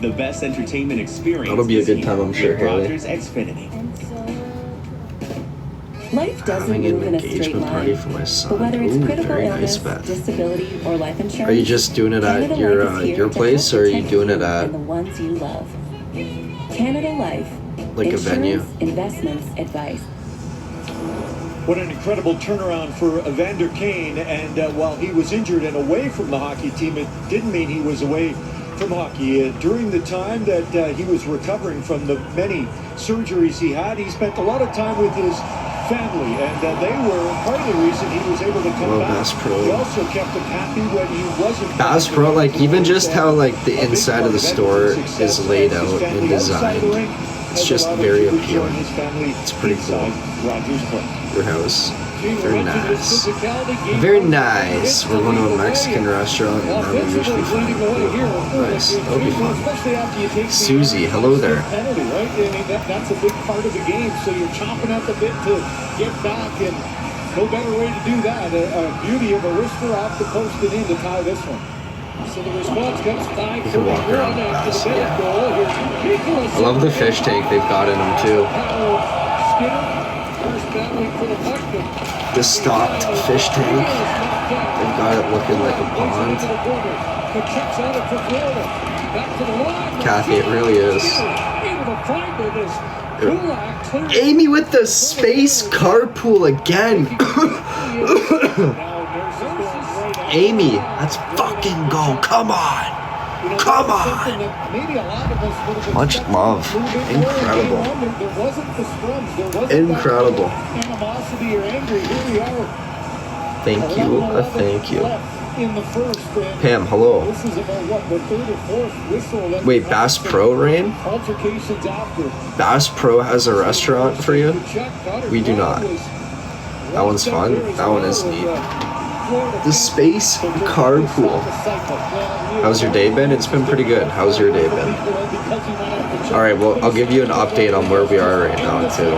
The best entertainment experience. That'll be a good time, I'm sure, Haley. Rogers Xfinity. Life doesn't Having an move in a straight engagement party line. for my son. But whether it's Ooh, critical very illness, nice, Beth. disability, or life insurance, Are you just doing it Canada at your Life is here your to place, help or are you protect doing it you at and the ones you love. Canada Life. like a venue? Insurance, investments, advice. What an incredible turnaround for Evander Kane. And while he was injured and away from the hockey team, it didn't mean he was away from hockey. During the time that he was recovering from the many surgeries he had, he spent a lot of time with his family, and they were part of the reason he was able to come back. Bass Pro. He also kept him happy when he wasn't. Bass Pro, like even just how like the inside of the store is laid out and designed, it's just very appealing. It's pretty cool. Your house, very nice. Very nice. We're going to a Mexican restaurant, and that will usually fun. Nice. That'll be fun. Susie, hello there. Penalty, right? I mean, that's a big part of the game. So you're chomping at the bit to get back, and no better way to do that. A beauty of a wrister off the post and in to tie this one. So the response comes 5-41 You can walk around the after bass, the yeah. goal. Here's Nicholas. I love the fish tank they've got in them too. The stocked fish tank. They've got it looking like a pond. Kathy, it really is. Amy with the space carpool again. Amy, let's fucking go. Come on. Come on. Much love. Incredible. Incredible. Thank you. Thank you. Pam, hello. Wait, Bass Pro, Rain? Bass Pro has a restaurant for you? We do not. That one's fun. That one is neat. The Space Carpool. How's your day been? It's been pretty good. How's your day been? Alright, well, I'll give you an update on where we are right now, too.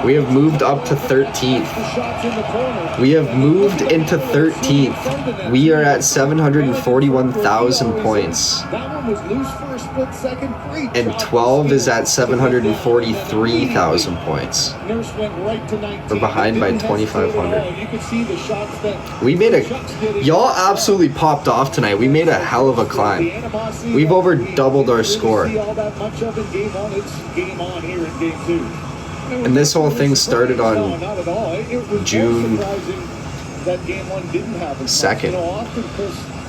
We have moved up to 13th. We have moved into 13th. We are at 741,000 points. And 12 is at 743,000 points. We're behind by 2,500. We made a... Y'all absolutely popped off tonight. We made a hell of a climb. We've over doubled our score. And this whole thing started on June 2nd.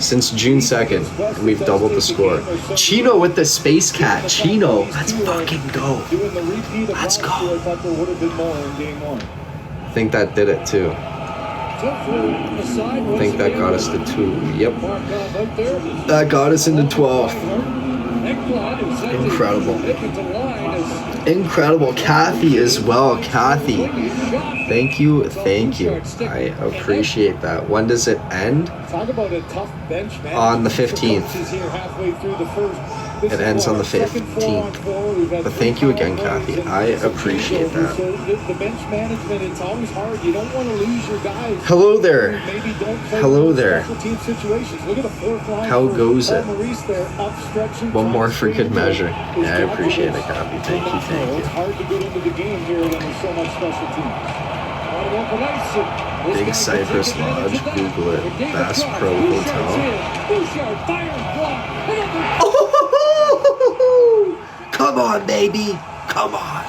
Since June 2nd, we've doubled the score. Chino with the space cat. Chino, let's fucking go. Let's go. I think that did it too. I think that got us to 2. Yep. That got us into 12th. Incredible. Incredible. Kathy as well. Kathy. Thank you. Thank you. I appreciate that. When does it end? On the 15th. It ends on the 15th. But thank you again, Kathy. I appreciate that. The bench management, it's always hard. You don't want to lose your guys. Hello there. Hello there. How goes it? One more for good measure. Yeah, I appreciate it, Kathy. Thank you, thank you. It's hard to get into the game here when there's so much special teams. Big Cypress Lodge, Google it. Bass Pro Hotel. Come on, baby. Come on.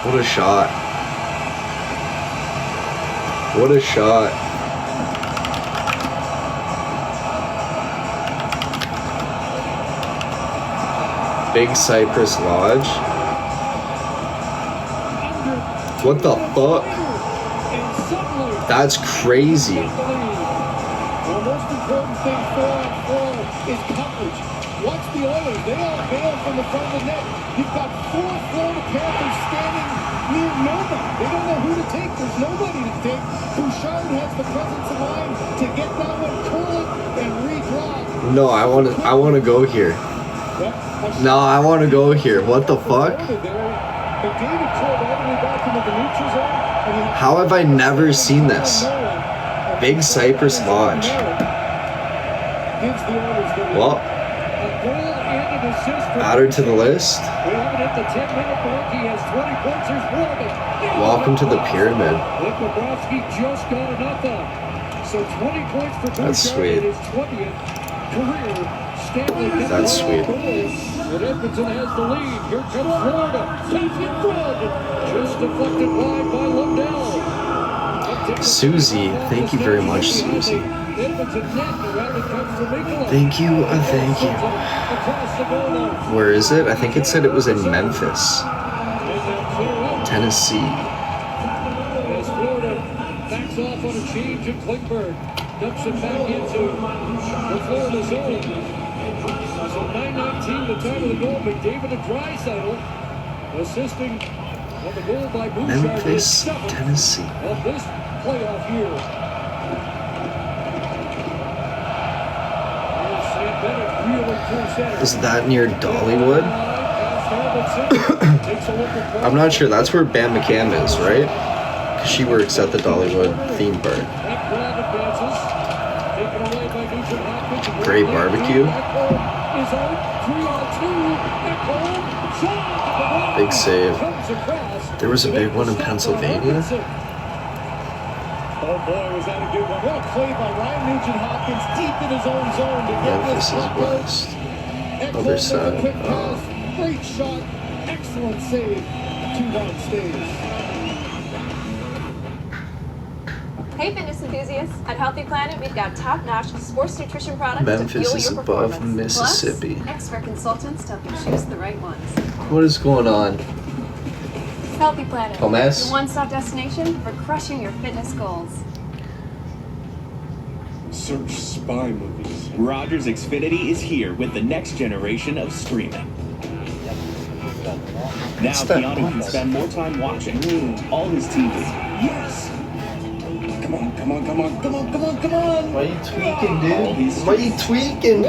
What a shot. What a shot. Big Cypress Lodge. What the fuck? That's crazy. The most important thing is coverage. Watch the Oilers. They all bail from the front of the net. You've got 4 Florida Panthers standing near nobody. They don't know who to take. There's nobody to take. Bouchard has the presence of mind to get that one, curl it, and redraw. No, I want to go here. No, I want to go here. What the fuck? How have I never seen this? Big Cypress Lodge. Well, add her to the list. Welcome to the pyramid. That's sweet. That's sweet. Edmonton has the lead. Here comes Florida. Takes it front. Just deflected wide by Lundell. Susie, thank you very much, Susie. Thank you, thank you. Where is it? I think it said it was in Memphis, Tennessee. As Florida backs off on a change in Klingberg. Dumps it back into the Florida zone. So 9:19 the time of the goal. McDavid to Draisaitl assisting on the goal by Bouchard. Memphis, Tennessee. Of this playoff year. Is that near Dollywood? I'm not sure. That's where Bam McCann is, right? Because she works at the Dollywood theme park. Great barbecue. Big save. There was a big one in Pennsylvania. Oh boy, was that a good one. What a play by Ryan Nugent-Hopkins deep in his own zone to get Memphis this is west. Other side. Quick pass, great shot, excellent save. 2-down stays. Hey fitness enthusiasts, at Healthy Planet we've got top-notch sports nutrition products to Memphis fuel is your above performance. Mississippi. Plus, expert consultants to help you choose the right ones. What is going on? Healthy Planet, Thomas? your one-stop destination for crushing your fitness goals. Search spy movies. Rogers Xfinity is here with the next generation of streaming. Now Keanu can spend more time watching all his TV. Yes! Come on, come on, come on, come on, come on, come on! Why are you tweaking, dude? Why are you tweaking?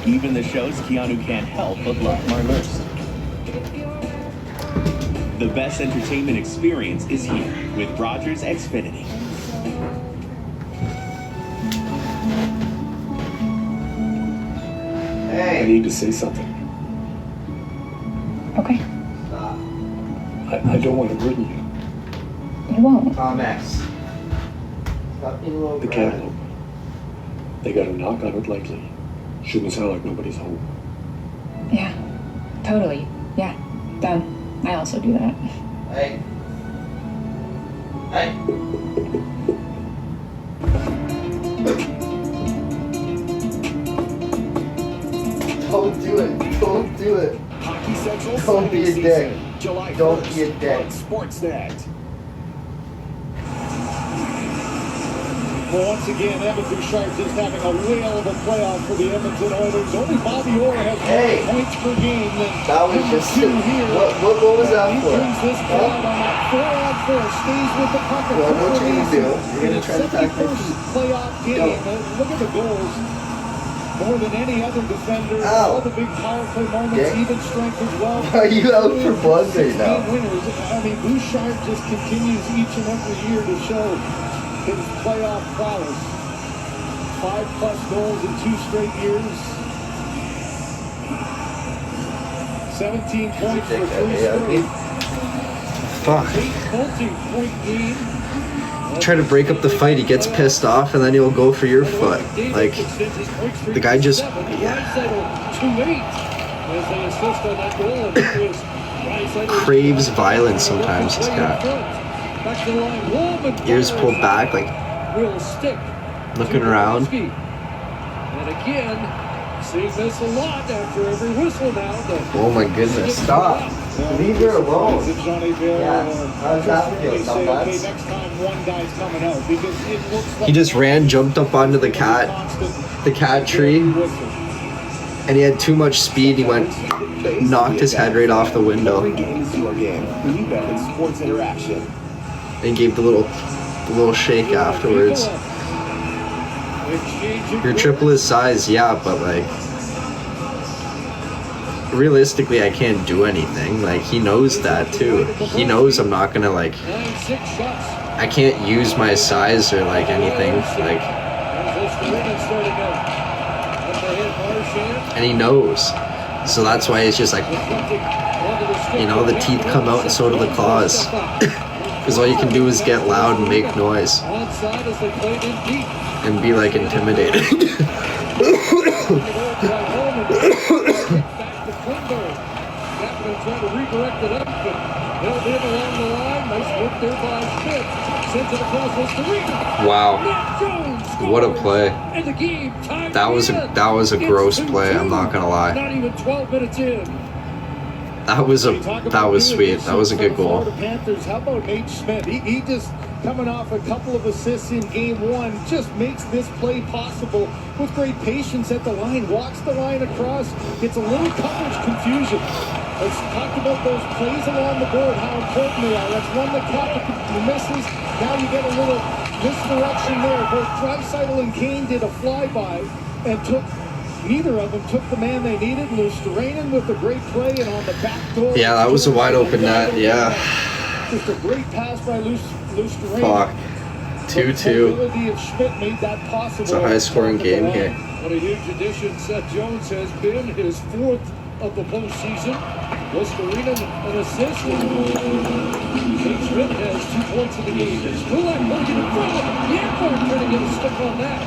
Even the shows Keanu can't help but love are immersed. The best entertainment experience is here with Rogers Xfinity. Hey. I need to say something. Okay. I don't want to burden you. You won't. Thomas. Stop being a little The cantaloupe. They got to knock on it lightly. Shouldn't sound like nobody's home. Yeah. Totally. Yeah. Done. I also do that. Hey. Hey. do it. Don't do it. Hockey Central Don't be a Sunday dick. season, July Don't 1st be a dick. on Sportsnet. Well, once again, Evan Bouchard just having a whale of a playoff for the Edmonton Oilers. Only Bobby Orr has more points per game than that was just two here. What was that he for? brings this crowd on that 4-on-4, stays with the puck. Well, what you gonna do? You're gonna try to attack my feet. Playoff game. Look at the goals. More than any other defender. All the big power play moments, even strength as well. Are you out for blood right now? Winners. I mean, Bouchard just continues each and every year to show his playoff prowess. 5+ goals in 2 straight years. 17 points for 3 straight. Fuck. 8 multi-point game. Try to break up the fight, he gets pissed off, and then he'll go for your foot. Like, the guy just... craves violence sometimes, this guy. Ears pulled back, like, looking around. And again, seeing this a lot after every whistle now. Oh my goodness, stop. Leave her alone. How's that feel? Next time one guy's coming out, because it looks like he just ran, jumped up onto the cat tree, and he had too much speed. He went, knocked his head right off the window. And gave the little shake afterwards. You're triple his size, yeah, but like, realistically, I can't do anything. Like, he knows that too. He knows I'm not gonna, like, I can't use my size or like anything. Like, and he knows. So that's why it's just like, you know, the teeth come out and so do the claws. Because all you can do is get loud and make noise. And be like intimidating. Trying to redirect it up, but held in along the line. Nice work there by Schmidt. Sends it across Costa Wow. What a play. And the game that was a gross play, I'm not gonna lie. Not even 12 minutes in. That was sweet. That was a good goal. Panthers, how about Nate Schmidt? He just coming off a couple of assists in game 1, just makes this play possible with great patience at the line, walks the line across, gets a little coverage confusion. Let's talk about those plays along the board, how important they are. That's one that Kappa misses. Now you get a little misdirection there. Both Draisaitl and Kane did a flyby and neither of them took the man they needed. Luosterainen with a great play, and on the back door. Yeah, that was a wide open net, yeah. Just a great pass by Luosterainen. Fuck. 2-2. It's a high-scoring game here. What a huge addition Seth Jones has been, his 4th of the postseason. Luosterainen an assist. Nate Schmidt has 2 points in the game. Kulak working in front. Yanmark trying to get a stick on that.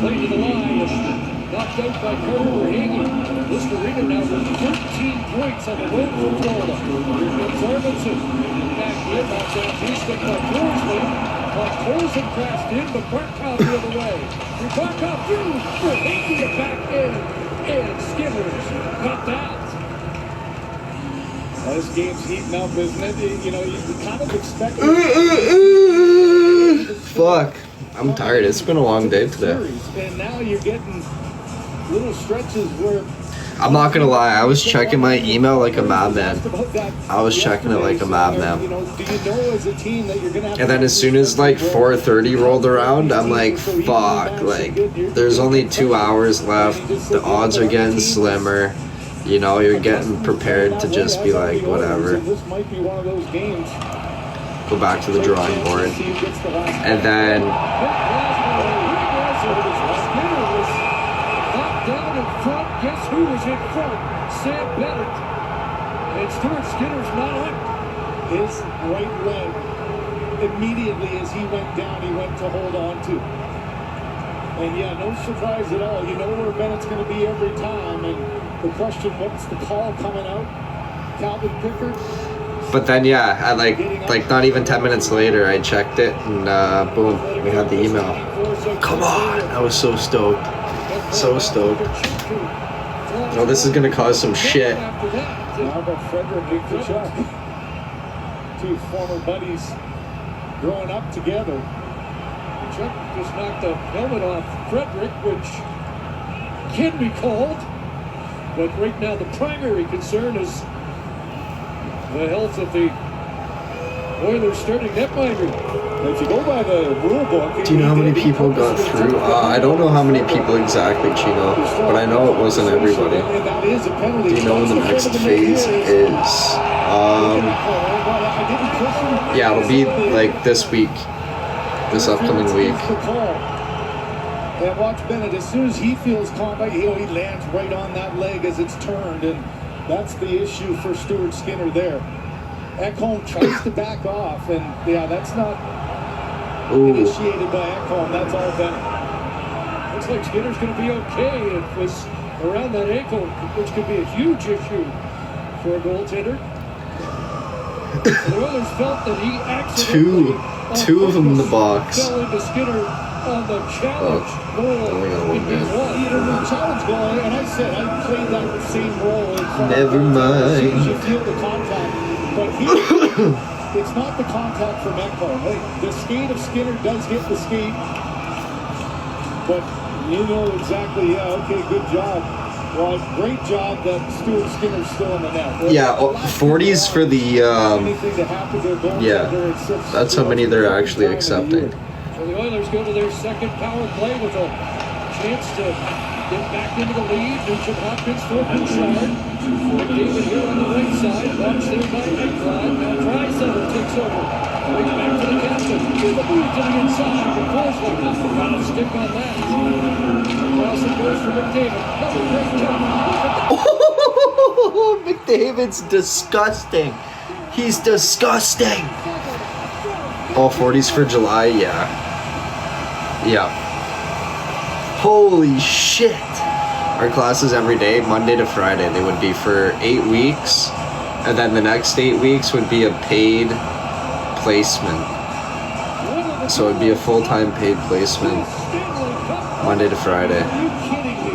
Play to the line. Knocked out by Carter Verhaeghe. Luosterainen now with 13 points on the road for Florida. Here comes Arvidsson. Back in, knocked down two-stick by Forsman. Torsen crashed in, but Barkov the other way. Barkov through. Verhaeghe back in. And Skimmers got that. Well, this game's heating up, isn't it? You know, you kind of expect Fuck. I'm tired. It's been a long day today. And now you're getting little stretches where I'm not gonna lie, I was checking my email like a madman. I was checking it like a madman. And then as soon as like 4:30 rolled around, I'm like, fuck, like, there's only 2 hours left. The odds are getting slimmer. You know, you're getting prepared to just be like, whatever. Go back to the drawing board. And then down in front, guess who was in front? Sam Bennett. And Stuart Skinner's not up. His right leg, immediately as he went down, he went to hold on to. And yeah, no surprise at all. You know where Bennett's going to be every time. And the question, what's the call coming out? Calvin Pickard? But then, yeah, I like not even 10 minutes later, I checked it, and boom, we had the email. Come on, I was so stoked. So stoked. Oh, this is gonna cause some shit. How about Frederick and Kachuk? Two former buddies growing up together. Kachuk just knocked the helmet off Frederick, which can be called. But right now the primary concern is the health of the Oilers starting netminder. If you go by the rule book... Do you know how many people got through? I don't know how many people exactly, Chino, but I know it wasn't everybody. Do you know when the next phase is? Yeah, it'll be like this week. This upcoming week. And watch Bennett, as soon as he feels combat, he lands right on that leg as it's turned, and that's the issue for Stuart Skinner there. Ekholm tries to back off, and yeah, that's not initiated by Ekholm, that's all Bennett. Looks like Skinner's going to be okay if it's around that ankle, which could be a huge issue for a goaltender. The Oilers felt that he accidentally two of them in the box. Fell into Skinner on the challenge goal. The challenge goal, and I said I played that same role. Never mind. You feel the contact, but it's not the contact from Ekholm. The skate of Skinner does hit the skate, but you know exactly. Yeah, okay, good job. Well, great job that Stuart Skinner's still in the net. Yeah, 40s for the, yeah, that's how many they're actually accepting. So the Oilers go to their second power play with a chance to get back into the lead. Nugent Hopkins for Bouchard. McDavid here on the right side. Watch there by Ekblad. Now Draisaitl takes over. Brings back to the captain. Here's the move to the inside. The Forsberg got a stick on that. Across the goes for McDavid. Another great job. McDavid's disgusting. He's disgusting. All 40s for July, yeah. Yeah. Holy shit. Our classes every day, Monday to Friday. They would be for 8 weeks. And then the next 8 weeks would be a paid placement. So it'd be a full-time paid placement. Monday to Friday. Are you kidding me?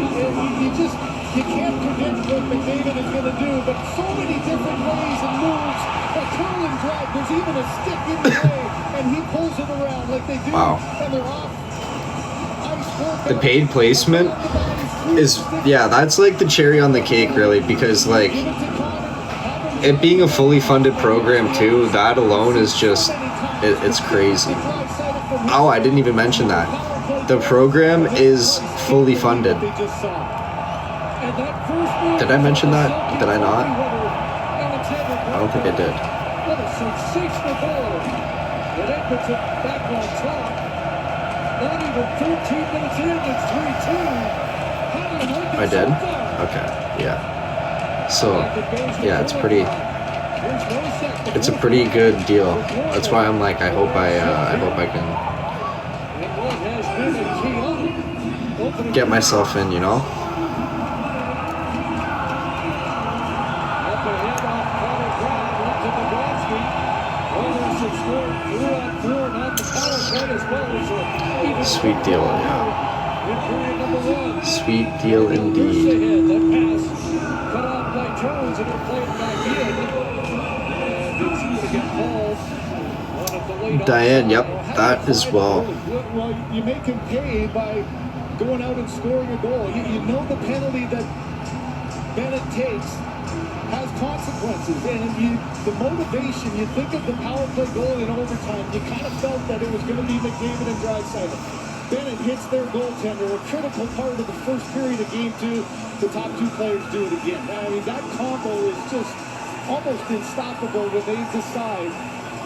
You can't predict what McDavid is going to do, but so many different ways and moves. A curling drive, there's even a stick in the way, and he pulls it around like they do. Wow. And they're off. The paid placement is, yeah, that's like the cherry on the cake, really, because, like, it being a fully funded program, too, that alone is just, it's crazy. Oh, I didn't even mention that. The program is fully funded. Did I mention that? Did I not? I don't think I did. What a sensational goal. And Edmonton back on top. Not even 13 minutes in, it's 3-2. How do you like it I did? so far? Okay, yeah. So, yeah, it's a pretty good deal. That's why I'm like, I hope I can get myself in, you know? Sweet deal, yeah. Sweet deal indeed. Diane, yep, that as well. Well, you make him pay by going out and scoring a goal. You know the penalty that Bennett takes has consequences, and the motivation, you think of the power play goal in overtime, you kind of felt that it was going to be McDavid and Draisaitl. Bennett hits their goaltender, a critical part of the first period of game 2. The top 2 players do it again. I mean, that combo is just almost unstoppable when they decide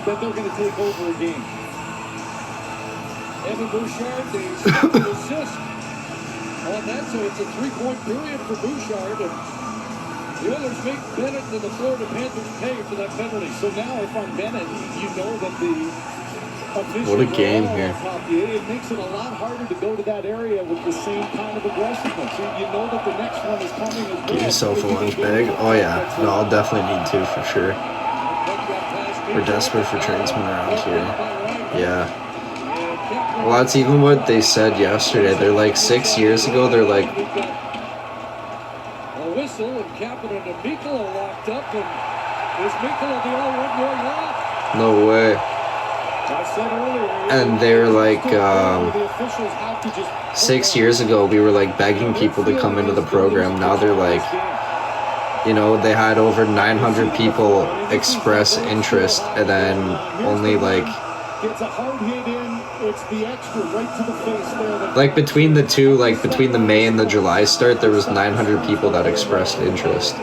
that they're going to take over a game. Evan Bouchard, the second assist on that, so it's a 3-point period for Bouchard. And the Oilers make Bennett and the Florida Panthers pay for that penalty. So now if I'm Bennett, you know that the officials, what a game here. It makes it a lot harder to go to that area with the same kind of aggressiveness. You know that the next one is coming as well. Get yourself a lunch bag. Oh yeah, no, I'll definitely need to for sure. We're desperate for tradesmen around here. Yeah. Well, that's even what they said yesterday. They're like 6 years ago, they're like, whistle, and Kapanen and Mikkola locked up, and is Mikkola the only one going off? No way. I said earlier, And they're like, 6 years ago, we were like begging people to come into the program. Now they're like, you know, they had over 900 people express interest, and then only like, gets a hard hit in. It's the extra right to the face there. like between the two, like between the May and the July start, there was 900 people that expressed interest.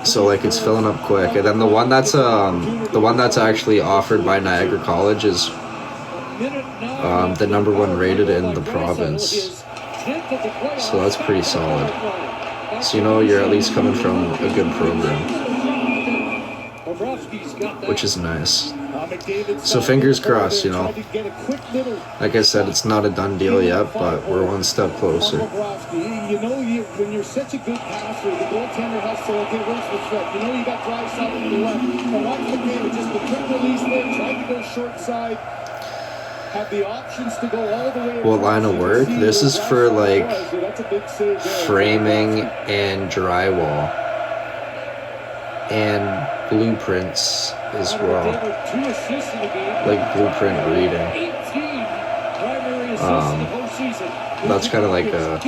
So like it's filling up quick, and then the one that's actually offered by Niagara College is the number 1 rated in the province. So that's pretty solid. So you know you're at least coming from a good program, which is nice. So fingers crossed, you know. Like I said, it's not a done deal yet, but we're one step closer. You know, when you're such a good passer, the goaltender has to look at where's the threat. You know you got Draisaitl on the left. And watch McDavid, just the quick release there, tried to go short side. Have the options to go all the way. What line of work? This is for like framing and drywall and blueprints as well, like blueprint reading. That's kind of like a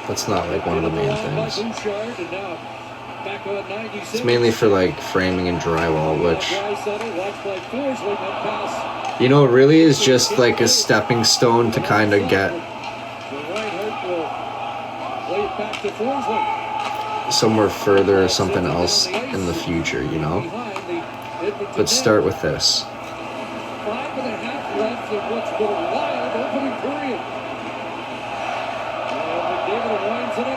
that's not like one of the main things. It's mainly for like framing and drywall, which, you know, really is just like a stepping stone to kind of get somewhere further or something else in the future, you know. But start with this. 5.5 left in what's been a wild opening period.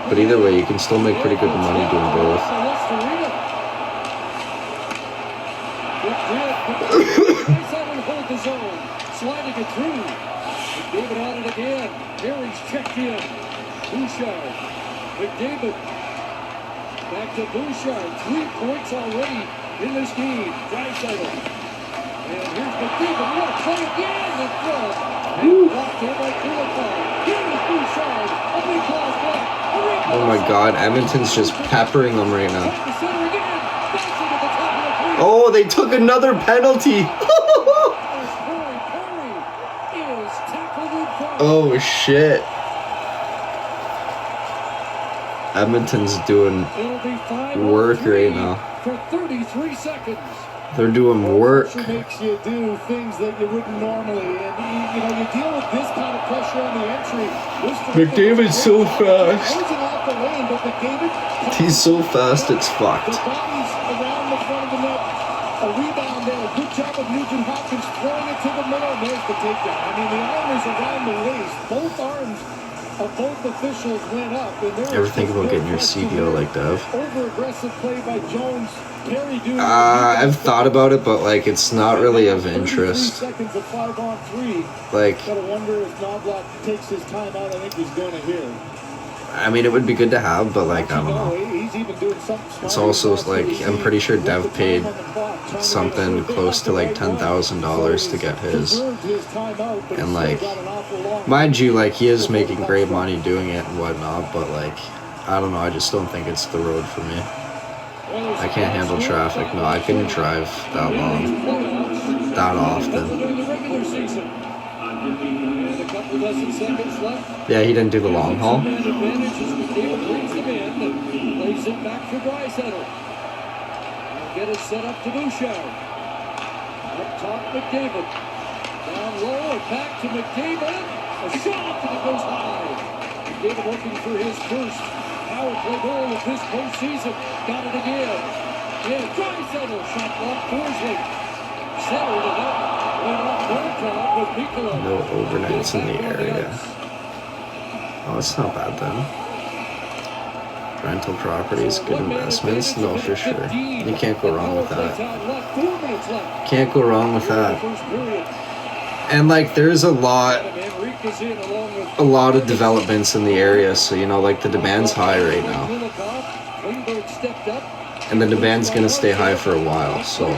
But either way, you can still make pretty good money doing both. Sliding it through. McDavid on it again. Harry's checked in. Bouchard. McDavid. Back to Bouchard. 3 points already in this game. Draisaitl. And here's McDavid. What a play again in front. And blocked here by Kulikov. Here's Bouchard. A big cross block. Oh my God, Edmonton's just peppering them right now. Oh, they took another penalty. Oh shit. Edmonton's doing work right now. For 33 seconds. They're doing work. Pressure makes you do things that you wouldn't normally, and you know you deal with this kind of pressure on the entry. McDavid's so fast. Off the lane, but McDavid, he's so fast, it's fucked. the bodies around the front of the net. A rebound there. Good job of Nugent Hopkins throwing it to the middle. And there's the takedown. I mean, the arm is around the waist. Both arms of both officials went up. And Ever think about getting your CDO like Dev? Over-aggressive play by Jones. I've thought about it, but like it's not really of interest. Seconds of 5-on-3. Like, gotta wonder if Knobloch takes his time out. I think he's going to hear. I mean, it would be good to have, but like, I don't know. It's also like, I'm pretty sure Dev paid something close to like $10,000 to get his. And like, mind you, like he is making great money doing it and whatnot, but like, I don't know, I just don't think it's the road for me. I can't handle traffic. No, I couldn't drive that long, that often. Yeah, he didn't do the long haul. Plays it back for Draisaitl. Get it set up to Bouchard. Up top, McDavid. Down low and back to McDavid. A shot and it goes high. McDavid looking for his first power play goal of this postseason. Got it again. Yeah, Draisaitl shot block Forsling. Settled it up. Went off Barkov with Mikkola. No overnights in the area. Oh, it's not bad then. Rental properties, good investments? No, for sure. You can't go wrong with that. Can't go wrong with that. And like, there's a lot of developments in the area, so you know, like the demand's high right now. And the demand's gonna stay high for a while, so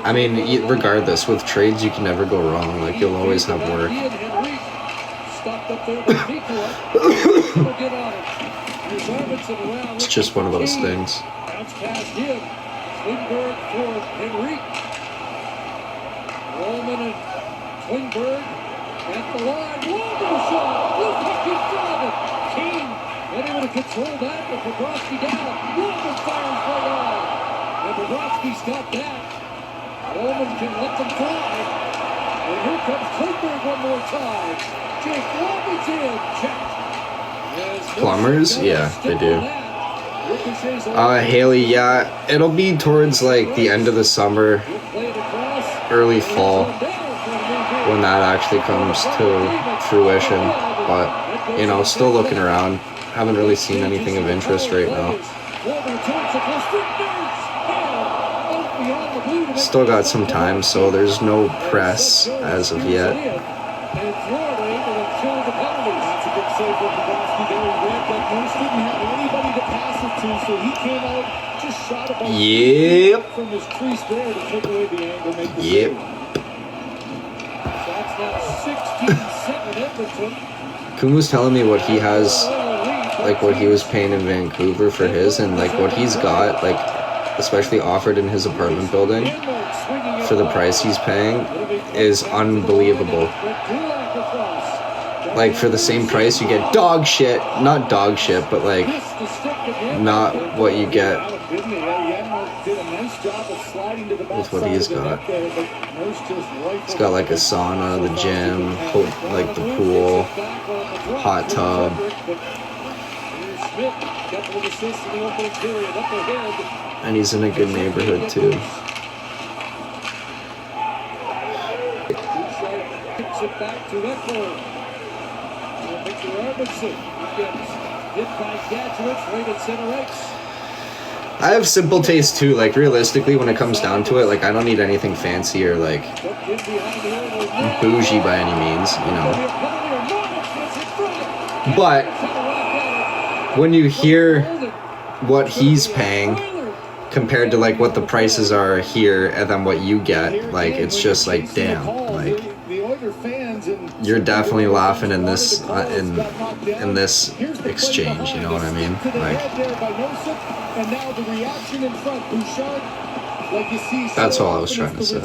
I mean, regardless, with trades, you can never go wrong. Like, you'll always have work. It's just one of those things. Roman and Klingberg at the line. Wonderful shot. Look at him doing it. Kane not able to control that, but Bobrovsky down. Roman fires right on. And Bobrovsky's got that. Roman can let them fly. And here comes Klingberg one more time. Jake Roman's in. Check. Plumbers? Yeah, they do. Haley, yeah. It'll be towards, like, the end of the summer, early fall, when that actually comes to fruition. But, you know, still looking around. Haven't really seen anything of interest right now. Still got some time, so there's no press as of yet. Yep. Yep. Kuhn was telling me what he has, like what he was paying in Vancouver for his, and like what he's got, like especially offered in his apartment building for the price he's paying is unbelievable. Like, for the same price, you get dog shit. Not dog shit, but, like, not what you get with what he's got. He's got, like, a sauna, the gym, like, the pool, hot tub. And he's in a good neighborhood, too. I have simple taste too, like realistically when it comes down to it, like I don't need anything fancy or like bougie by any means, you know. But when you hear what he's paying compared to like what the prices are here and then what you get, like it's just like damn, like you're definitely laughing in this in this exchange, you know what I mean? Like that's all I was trying to say.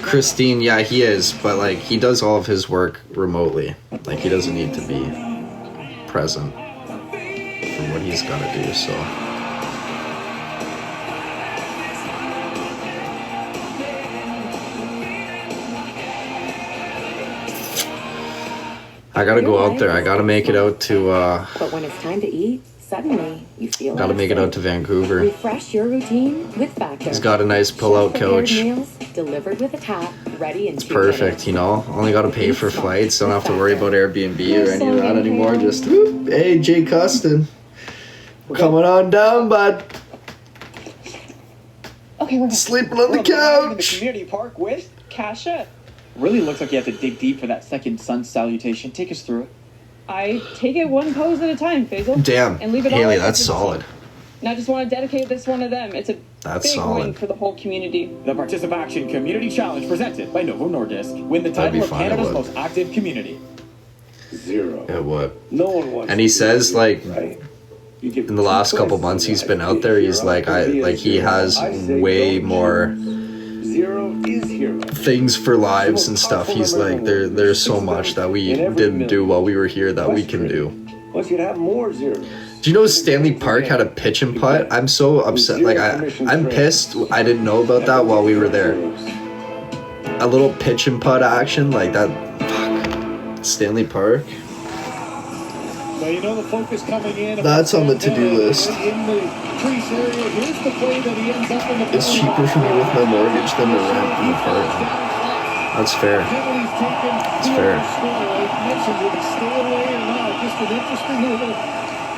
Christine, yeah, he is, but like he does all of his work remotely. Like he doesn't need to be present for what he's got to do, so I gotta go out there. I gotta make it out to but when it's time to eat, suddenly you feel gotta make it out to Vancouver. Refresh your routine with Factor. He's got a nice pull-out couch. Meals delivered with a tap, ready in it's perfect, you know. Only gotta pay for flights. Don't have to worry about Airbnb or any of that anymore. Just whoop, hey, Jay Custon, coming on down, bud. Okay, we're sleeping on the couch. In the community park with Kasha. Really looks like you have to dig deep for that second sun salutation. Take us through it. I take it one pose at a time, Faisal. Damn, and leave it Haley, all that's solid. And I just want to dedicate this one to them. It's a big win for the whole community. The Participation Community Challenge presented by Novo Nordisk. Win the title of Canada's most active community. Zero. Yeah, what? No one wants. And he says like, in the last couple months he's been out there, he's like, he has way more things for lives and stuff. He's like, there's so much that we didn't do while we were here that we can do. Plus you'd have more zeros. Do you know Stanley Park had a pitch and putt? I'm so upset. Like I'm pissed. I didn't know about that while we were there. A little pitch and putt action like that. Fuck. Stanley Park. Well, you know the focus coming in. That's on the to-do list. In the crease area, here's the play that he ends up in the it's cheaper for me with my mortgage than to rent an apartment. That's fair. That's fair. Just an interesting little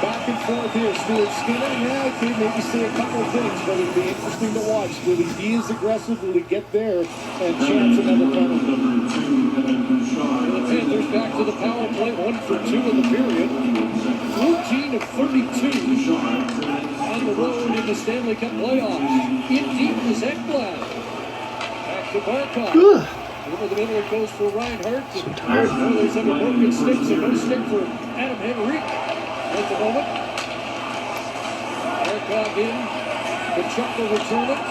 back and forth here. Stuart Skinner, yeah, could maybe say a couple of things, but it'd be interesting to watch. Will he be as aggressive? Will he get there and chance another penalty? The Panthers back to the power play, 1 for 2 in the period. 14 of 32 on the road in the Stanley Cup playoffs. In deep is Ekblad. Back to Barkov. Over the middle it goes for Reinhardt. So tired. Oilers have a broken stick, so no stick for Adam Henrique at the moment. Barkov in. Kachuk will return it.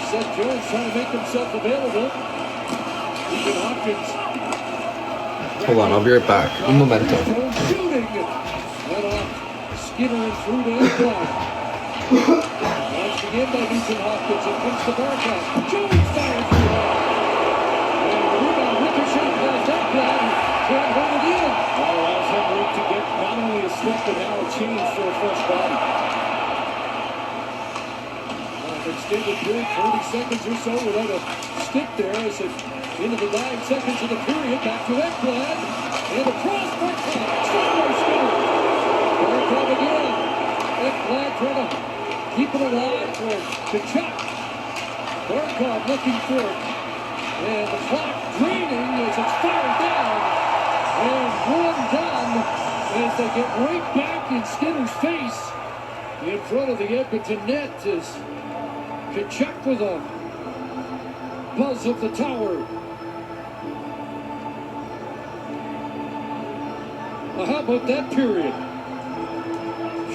Seth Jones trying to make himself available. Ethan Hopkins. Hold on, I'll be right back. Un momento. Shooting. Let off Skinner and through to Ekblad. Launched again by Ethan Hopkins. It comes to Barkov. Jones fires for it. Can't hold it in. Allows Henrique to get not only a stick, but now a change for a fresh body. Extended period, 30 seconds or so without a stick there as it into the 9 seconds of the period. Back to Ekblad. And across Barkov. Straight Skinner. Barkov again. Ekblad trying to keep it alive for Kachuk. Barkov looking for it. And the clock draining as it's fired down. And one done as they get right back in Skinner's face in front of the Edmonton net is Kachuk with a buzz of the tower. Well, how about that period?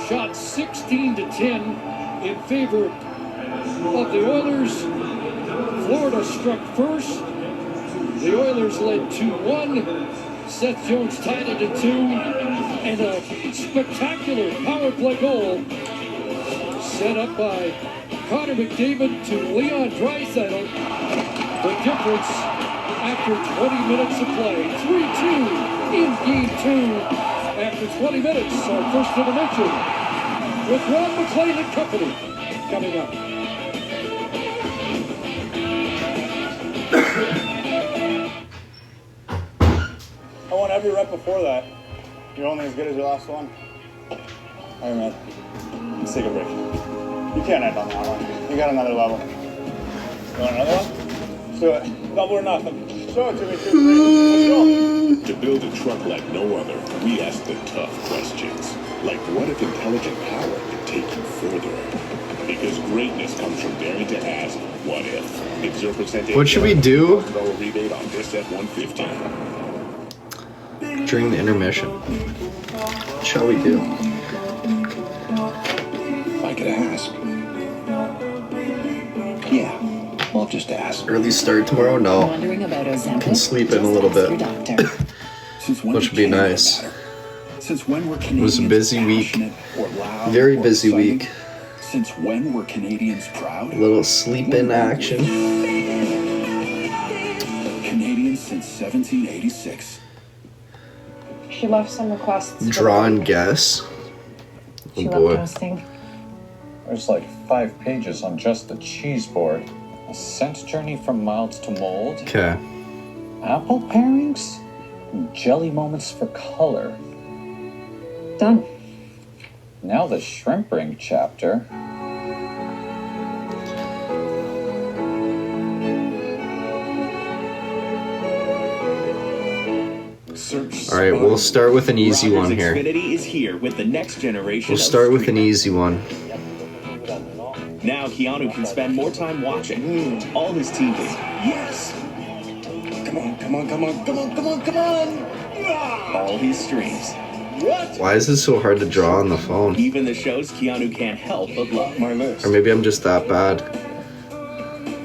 Shot 16-10 in favor of the Oilers. Florida struck first. The Oilers led 2-1. Seth Jones tied it at 2. And a spectacular power play goal set up by Connor McDavid to Leon Draisaitl. The difference after 20 minutes of play. 3-2 in Game 2 after 20 minutes. Our first intermission with Ron McLean and company coming up. I won every rep before that. You're only as good as your last one. All right, man. Let's take a break. You can't end on that one. You got another level. You want another one? Let's do it. Double or nothing. Show it to me, too. Let's go. To build a truck like no other, we ask the tough questions. Like, what if intelligent power could take you further? Because greatness comes from daring to ask, what if? Get 0% What should we do rebate on this F-150. during the intermission? What shall we do? If I could ask. Yeah, I'll just ask. Early start tomorrow? No. Can sleep in a little bit. Which would be nice. Since when were It was a busy week. loud Very or busy excited? week. Since when were Canadians proud? A little sleep in action. Canadians since 1786. She left some requests. Draw and guess. Oh boy. There's like 5 pages on just the cheese board. A scent journey from mild to mold. Okay. Apple pairings? Jelly moments for color. Done. Now the shrimp ring chapter. All right, we'll start with an easy one here. Xfinity is here with the next generation. We'll start with an easy one. Now Keanu can spend more time watching. All his teammates. Yes. Come on, come on, come on, come on, come on, come on. All his streams. What? Why is it so hard to draw on the phone? Even the shows Keanu can't help but love. My list. Or maybe I'm just that bad.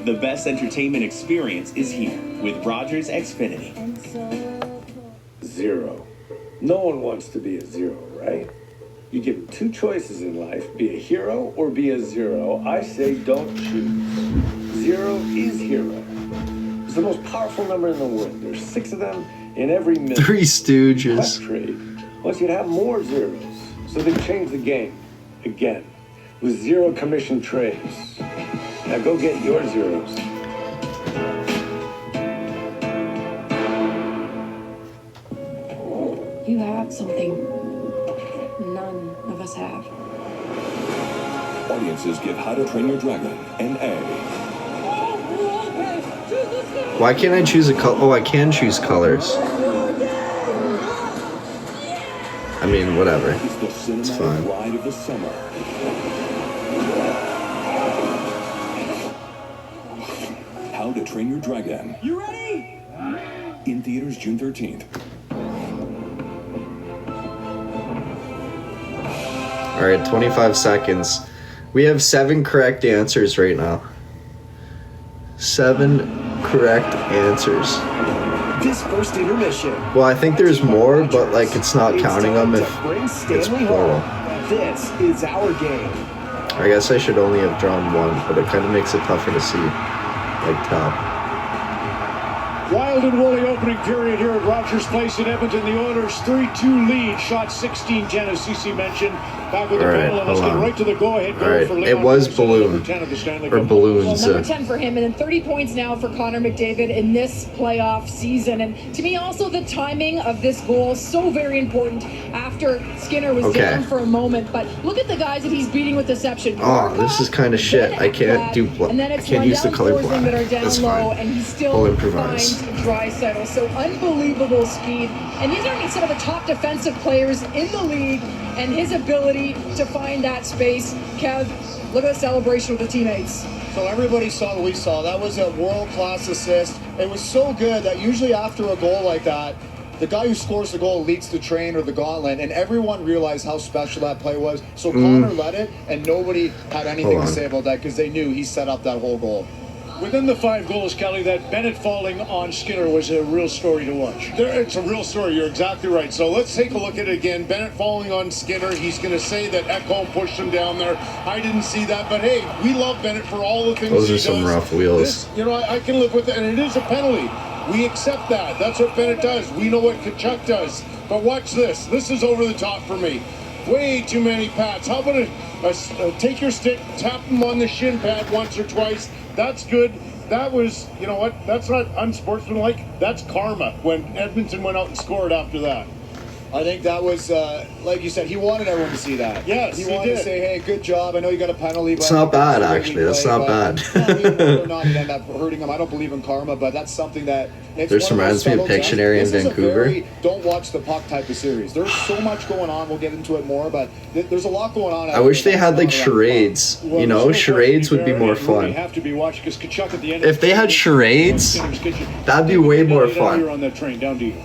The best entertainment experience is here with Rogers Xfinity. Zero. No one wants to be a zero, right? You give 2 choices in life, be a hero or be a zero. I say don't choose. 0 is hero. It's the most powerful number in the world. There's 6 of them in every million. 3 Stooges. That trade wants you to have more zeros. So they changed the game again with 0 commission trades. Now go get your zeros. You have something none of us have. Audiences give How to Train Your Dragon an A. Why can't I choose a color? Oh, I can choose colors. I mean, whatever. It's the It's cinematic fine. ride of the summer. How to Train Your Dragon. You ready? In theaters June 13th. All right, 25 seconds. We have 7 correct answers right now. 7 correct answers. This first intermission. Well, I think there's more, but like it's not counting them if it's plural. This is our game. I guess I should only have drawn 1, but it kind of makes it tougher to see, like tell. Wild and woolly opening period here at Rogers Place in Edmonton. The Oilers 3-2 lead. Shot 16-10, as CC mentioned. Back with the panel, and let's get right to the go-ahead goal for Leon. It was Balloon. Or Balloons. Well, number 10 for him, and then 30 points now for Connor McDavid in this playoff season. And to me, also, the timing of this goal, so very important after Skinner was down for a moment. But look at the guys that he's beating with deception. Oh, this is kind of shit. I can't do I can't use the color black. That are down That's low, fine. and he still We'll improvise. finds Draisaitl. So unbelievable speed. And these are some of the top defensive players in the league, and his ability to find that space. Kev, look at the celebration with the teammates. So everybody saw what we saw. That was a world-class assist. It was so good that usually after a goal like that, the guy who scores the goal leads the train or the gauntlet, and everyone realized how special that play was. So Connor led it, and nobody had anything to say about that because they knew he set up that whole goal. Within the 5 goals, Kelly, that Bennett falling on Skinner was a real story to watch. It's a real story. You're exactly right. So let's take a look at it again. Bennett falling on Skinner. He's going to say that Ekholm pushed him down there. I didn't see that, but hey, we love Bennett for all the things he does. Those are some rough wheels. This, I can live with it, and it is a penalty. We accept that. That's what Bennett does. We know what Tkachuk does. But watch this. This is over the top for me. Way too many pats. How about take your stick, tap him on the shin pad once or twice. That's good. That was, you know what, that's not unsportsmanlike. That's karma when Edmonton went out and scored after that. I think that was, like you said, he wanted everyone to see that. Yes, he wanted to say, hey, good job. I know you got a penalty. It's not bad, actually. That's not bad. Whether or not it ended up hurting him, I don't believe in karma, but that's something that... This reminds me of Pictionary in Vancouver. Don't watch the puck type of series. There's so much going on. We'll get into it more, but there's a lot going on. I wish they had like charades. You know, charades would be more fun. If they had charades, that'd be way more fun. On that train, down to you.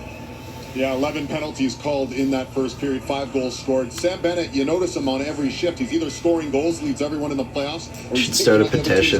Yeah, 11 penalties called in that first period, 5 goals scored. Sam Bennett, you notice him on every shift. He's either scoring goals, leads everyone in the playoffs, or should start a petition.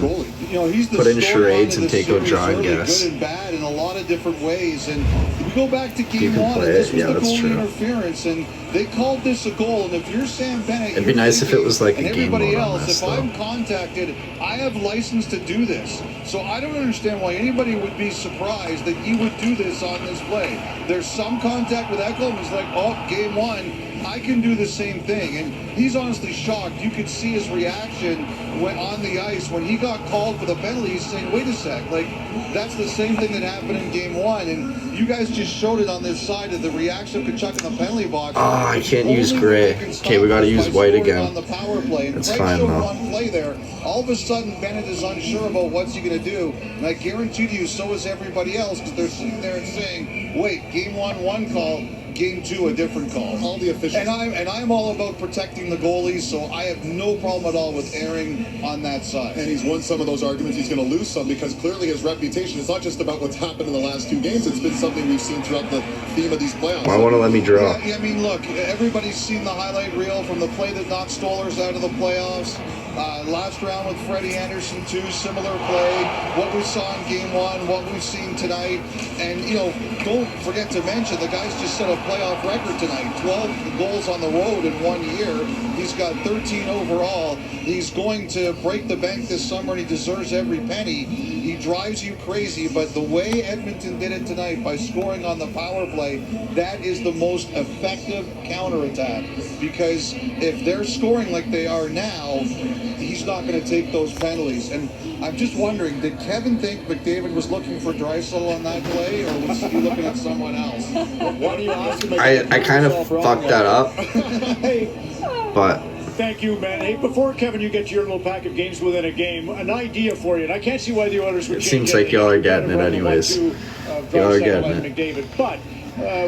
He's the put in charades and take out John Guess. Good and bad in a lot of different ways. And we go back to game 1, and this was the goalie interference, and they called this a goal. And if you're Sam Bennett, it'd be nice if it was like a game mode on this, if I'm contacted, I have license to do this. So I don't understand why anybody would be surprised that he would do this on this play. There's some contact with Ekholm. He's like, oh, game 1, I can do the same thing. And he's honestly shocked. You could see his reaction when on the ice when he got called for the penalty. He's saying, wait a sec, like that's the same thing that happened in game 1. And you guys just showed it on this side of the reaction of Tkachuk in the penalty box. Oh, I can't use gray. Okay, we got to use white again. On the power play. And that's fine though. One play there. All of a sudden, Bennett is unsure about what's he going to do. And I guarantee to you, so is everybody else, because they're sitting there and saying, wait, game 1, one call. Game 2, a different call. All the officials. And I'm all about protecting the goalies, so I have no problem at all with erring on that side. And he's won some of those arguments. He's going to lose some because clearly his reputation is not just about what's happened in the last 2 games. It's been something we've seen throughout the theme of these playoffs. Why won't it let me draw? Yeah, I mean, look, everybody's seen the highlight reel from the play that knocked Stolarz out of the playoffs. Last round with Freddie Anderson, too, similar play. What we saw in game 1, what we've seen tonight. And, don't forget to mention, the guy's just set a playoff record tonight. 12 goals on the road in 1 year. He's got 13 overall. He's going to break the bank this summer, and he deserves every penny. He drives you crazy, but the way Edmonton did it tonight by scoring on the power play, that is the most effective counterattack. Because if they're scoring like they are now, he's not going to take those penalties. And I'm just wondering, did Kevin think McDavid was looking for Draisaitl on that play, or was he looking at someone else? Why do you ask him? I kind of fucked that up, but... Thank you, man. Hey, before, Kevin, you get to your little pack of games within a game, an idea for you, and I can't see why the Oilers would change it. Seems like y'all are getting it anyways. Y'all are getting it. McDavid. But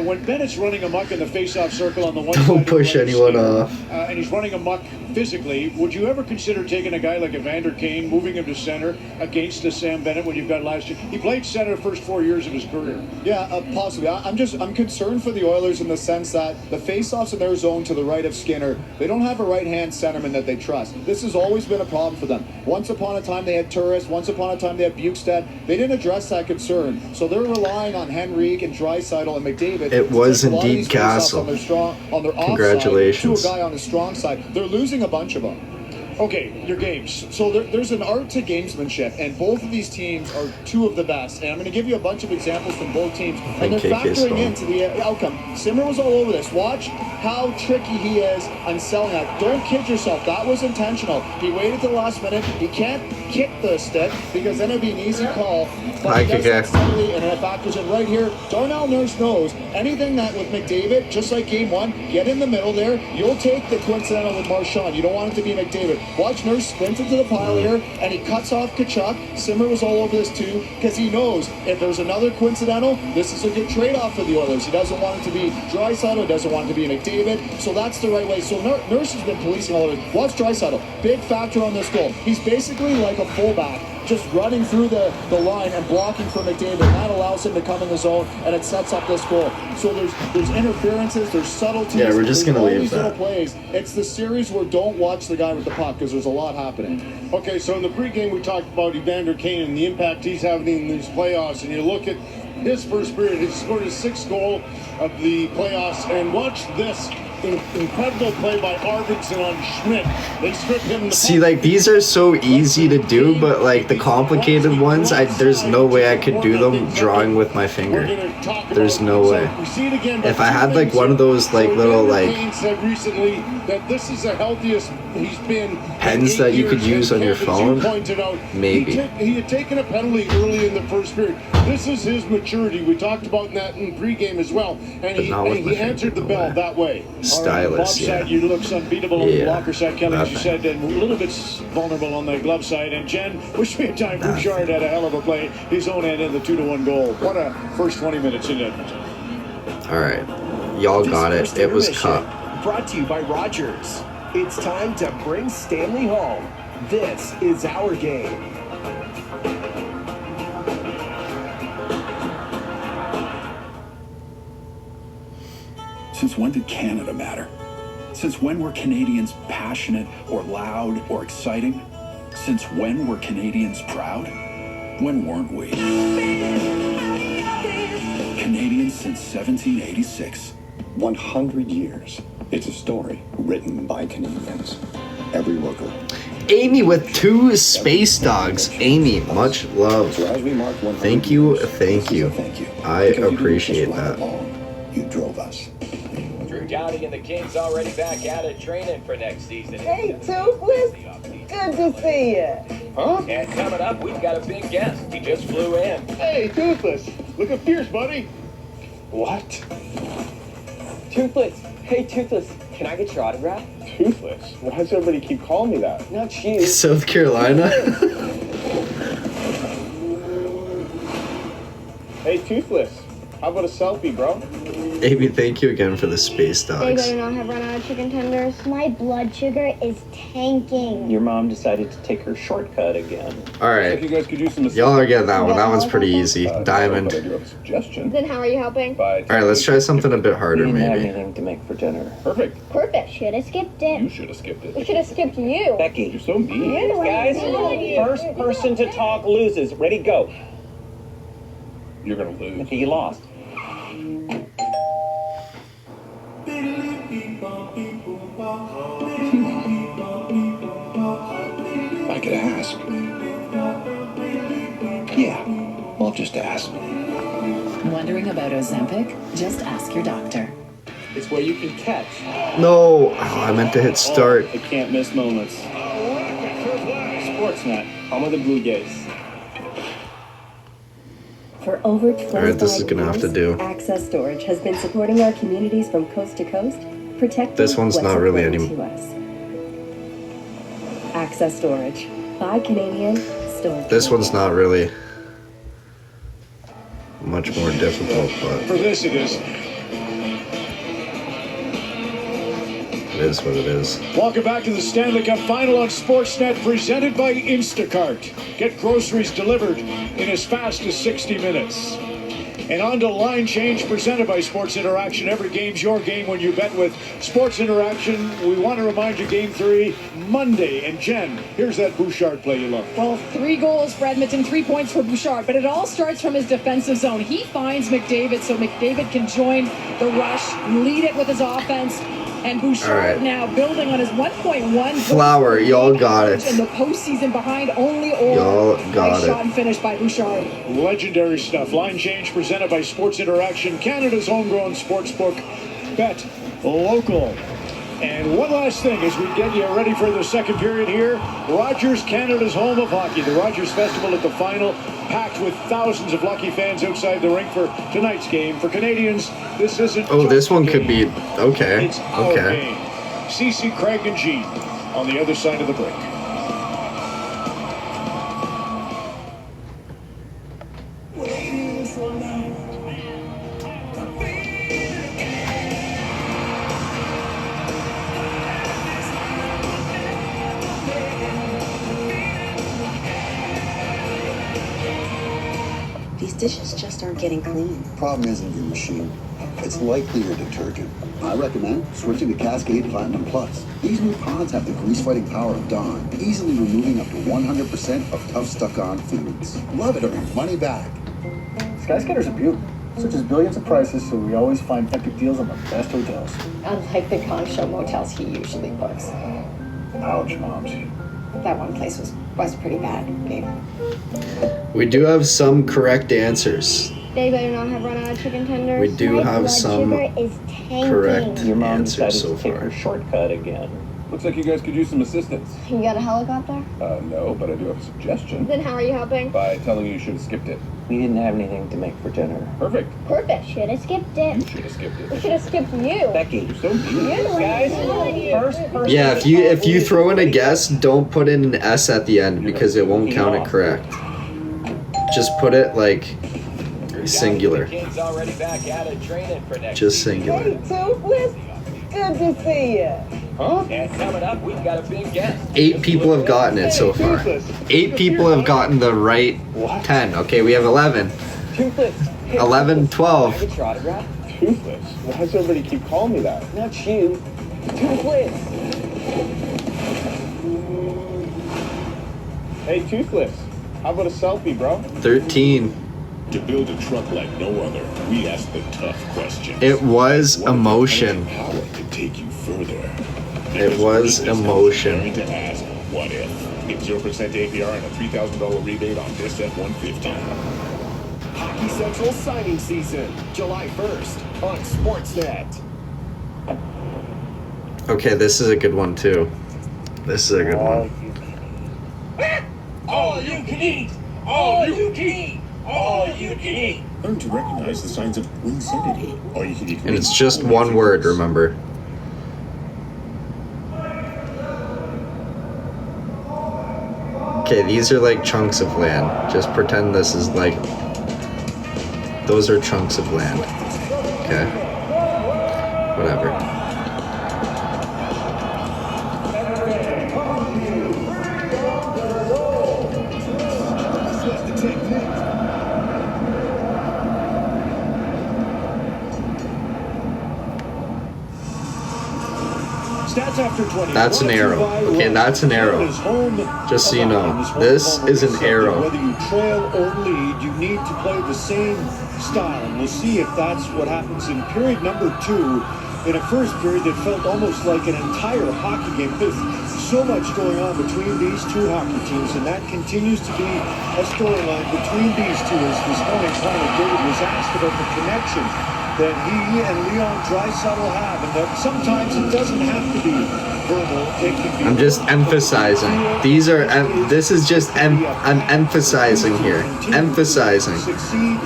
when Bennett's running amok in the face-off circle on the one side, don't push anyone off. And he's running amok physically, would you ever consider taking a guy like Evander Kane, moving him to center against a Sam Bennett when you've got last year? He played center the first 4 years of his career. Yeah, possibly. I'm concerned for the Oilers in the sense that the faceoffs in their zone to the right of Skinner, they don't have a right-hand centerman that they trust. This has always been a problem for them. Once upon a time they had Turris, once upon a time they had Bukestad. They didn't address that concern, so they're relying on Henrique and Draisaitl and McDavid. It was indeed Castle. On their Congratulations. offside to a guy on the strong side. They're losing a bunch of them. Okay, your games. So there's an art to gamesmanship, and both of these teams are two of the best. And I'm going to give you a bunch of examples from both teams, and they're factoring into the outcome. Simmer was all over this. Watch how tricky he is on selling that. Don't kid yourself. That was intentional. He waited to the last minute. He can't kick the stick because then it'd be an easy call. But he does that steadily, and it factors in right here. Darnell Nurse knows anything that with McDavid, just like game one, get in the middle there. You'll take the coincidental with Marchand. You don't want it to be McDavid. Watch Nurse sprint into the pile here, and he cuts off Kachuk. Simmer was all over this too, because he knows if there's another coincidental, this is a good trade-off for the Oilers. He doesn't want it to be Draisaitl, doesn't want it to be McDavid, so that's the right way. So Nurse has been policing all of it. Watch Draisaitl, big factor on this goal. He's basically like a fullback, just running through the line and blocking for McDavid. That allows him to come in the zone, and it sets up this goal. So there's interferences, there's subtleties. Yeah, we're just going to leave that. Plays. It's the series where don't watch the guy with the puck because there's a lot happening. Okay, so in the pregame we talked about Evander Kane and the impact he's having in these playoffs, and you look at his first period, he scored his 6th goal of the playoffs, and watch this incredible play by Arvidsson on Schmidt. They stripped him. See, like, these are so easy to do, but like the complicated ones, there's no way I could do them drawing with my finger. There's no way. If I had like one of those like little like said recently that this is the healthiest he's been pens that you could use on your phone, maybe. He had taken a penalty early in the first period. This is his maturity. We talked about that in pregame as well, and he answered the bell that way. Stylus, yeah. Side, you look unbeatable on the blocker side, Kelly, as you said, and a little bit vulnerable on the glove side. And Jen, wish me a time. Bouchard had a hell of a play. His own end in the 2-1 goal. What a first 20 minutes in Edmonton. All right, y'all got it. It was Cup. Brought to you by Rogers. It's time to bring Stanley home. This is our game. Since when did Canada matter? Since when were Canadians passionate or loud or exciting? Since when were Canadians proud? When weren't we? Canadians since 1786. 100 years. It's a story written by Canadians. Every worker. Amy with 2 space dogs. Amy, much love. Thank you, thank you. I appreciate that. You drove us. Downey and the Kings already back out at training for next season. Hey, Toothless. Good to see you. Huh? And coming up, we've got a big guest. He just flew in. Hey, Toothless. Looking fierce, buddy. What? Toothless. Hey, Toothless. Can I get your autograph? Toothless? Why does everybody keep calling me that? Not you. South Carolina. Hey, Toothless. How about a selfie, bro? Amy, thank you again for the space They dogs. better not have run out of chicken tenders. My blood sugar is tanking. Your mom decided to take her shortcut again. All right. You guys could do some. Y'all are getting that one. That one's pretty easy. Diamond. I do have a suggestion. Then how are you helping? All right, let's try something a bit harder, We didn't have maybe. anything to make for dinner. Perfect. Perfect. Should have skipped it. You should have skipped it. We should have skipped you. Becky. You're so mean. You're the one Guys, who did it. first person to talk loses. Ready, go. You're gonna lose. Okay, you lost. I could ask. Yeah, I'll just ask. Wondering about Ozempic? Just ask your doctor. It's where you can catch. No, oh, I meant to hit start. The can't miss moments. Sportsnet, home of the Blue Jays. For over 25 All right, this is gonna have to do. Access Storage has been supporting our communities from coast to coast, protecting This one's what's not really important to us. Access Storage. Buy Canadian, store. This one's not really much more difficult, but For this it is. is what it is. Welcome back to the Stanley Cup Final on Sportsnet, presented by Instacart. Get groceries delivered in as fast as 60 minutes. And on to Line Change, presented by Sports Interaction. Every game's your game when you bet with Sports Interaction. We want to remind you, Game 3, Monday. And Jen, here's that Bouchard play you love. Well, 3 goals for Edmonton, 3 points for Bouchard. But it all starts from his defensive zone. He finds McDavid so McDavid can join the rush, lead it with his offense. And Bouchard now building on his 1.1. Flower, y'all got it. In the postseason behind only Orr. Y'all got nice it. shot and finish by Bouchard. Legendary stuff. Line Change presented by Sports Interaction, Canada's homegrown sportsbook. Bet local. And one last thing as we get you ready for the second period here. Rogers, Canada's home of hockey. The Rogers Festival at the final, packed with thousands of lucky fans outside the rink for tonight's game. For Canadians, this isn't. Oh, this one could be okay. It's our game. CC, Craig, and G on the other side of the break. These dishes just aren't getting clean. Problem isn't your machine. It's likely your detergent. I recommend switching to Cascade Platinum Plus. These new pods have the grease-fighting power of Dawn, easily removing up to 100% of tough stuck-on foods. Love it or your money back. Skyscanner's a beaut. Searches billions of prices, so we always find epic deals on the best hotels. Unlike the Con Show motels he usually books. Ouch, moms. That one place was pretty bad, babe. We do have some correct answers. They better not have run out of chicken tenders. We do My have blood some sugar is tanking. correct Your mom answers decided so to take far. her shortcut again. Looks like you guys could use some assistance. You got a helicopter? No, but I do have a suggestion. Then how are you helping? By telling you should have skipped it. We didn't have anything to make for dinner. Perfect. Perfect. Should have skipped it. You should have skipped We it. should have skipped you. Becky, You're so mean. guys, first person. Yeah, if you throw in a guess, don't put in an S at the end because it won't count it correct. Just put it like singular. King's already back at it, training for next Just season. singular. Hey, Toothless. Good to see you. Huh? And coming up, we've got a big guest. 8 people have gotten it so far. 8 people have gotten the right 10. Okay, we have 11. Toothless. 11, 12. Can I get your autograph? Toothless. Why does everybody keep calling me that? Not you. Toothless. Hey, Toothless. How about a selfie, bro? 13. To build a truck like no other, we ask the tough questions. It was emotion. Power to take you further. It was emotion. To ask, what if? Get 0% APR and a $3,000 rebate on this F-150. Hockey Central signing season, July 1st on Sportsnet. Okay, this is a good one too. This is a good one. All you can eat! All you can eat! All you can eat! Learn to recognize the signs of insanity. Or you can eat. And it's just one word, remember. Okay, these are like chunks of land. Just pretend this is like... Those are chunks of land. Okay. Whatever. Stats after 20. That's an arrow. Okay, that's an arrow. Just so you know. This is an arrow. Whether you trail or lead, you need to play the same style. And we'll see if that's what happens in period number 2. In a first period that felt almost like an entire hockey game. There's so much going on between these two hockey teams, and that continues to be a storyline between these two. As this morning, Connor David was asked about the connection that he and Leon Draisaitl have, and that sometimes it doesn't have to be verbal. It can be. I'm just emphasizing. These are. This is just. I'm emphasizing here. Emphasizing. Succeed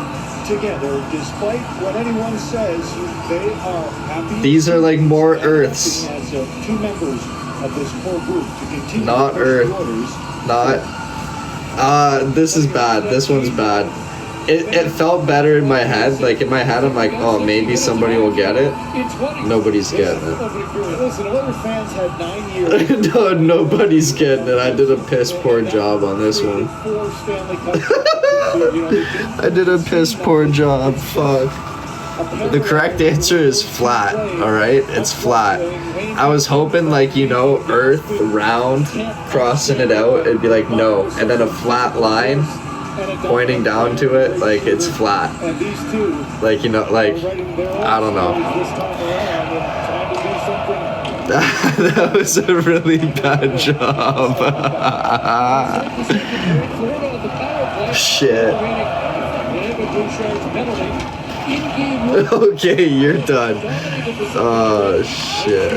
together, despite what anyone says. They are happy. These are like more Earths. As two members of this core group to continue. Not Earth. Not. This is bad. This one's bad. it felt better in my head. Like in my head, I'm like, oh, maybe somebody will get it. Nobody's getting it. Listen, other fans had 9 years. No, nobody's getting it. I did a piss poor job on this one. I did a piss poor job. Fuck. The correct answer is flat. All right, it's flat. I was hoping, like, you know, Earth round, crossing it out. It'd be like no, and then a flat line pointing down to it, like it's flat. Like, you know, like I don't know. That was a really bad job. Shit. Okay, you're done. Oh shit.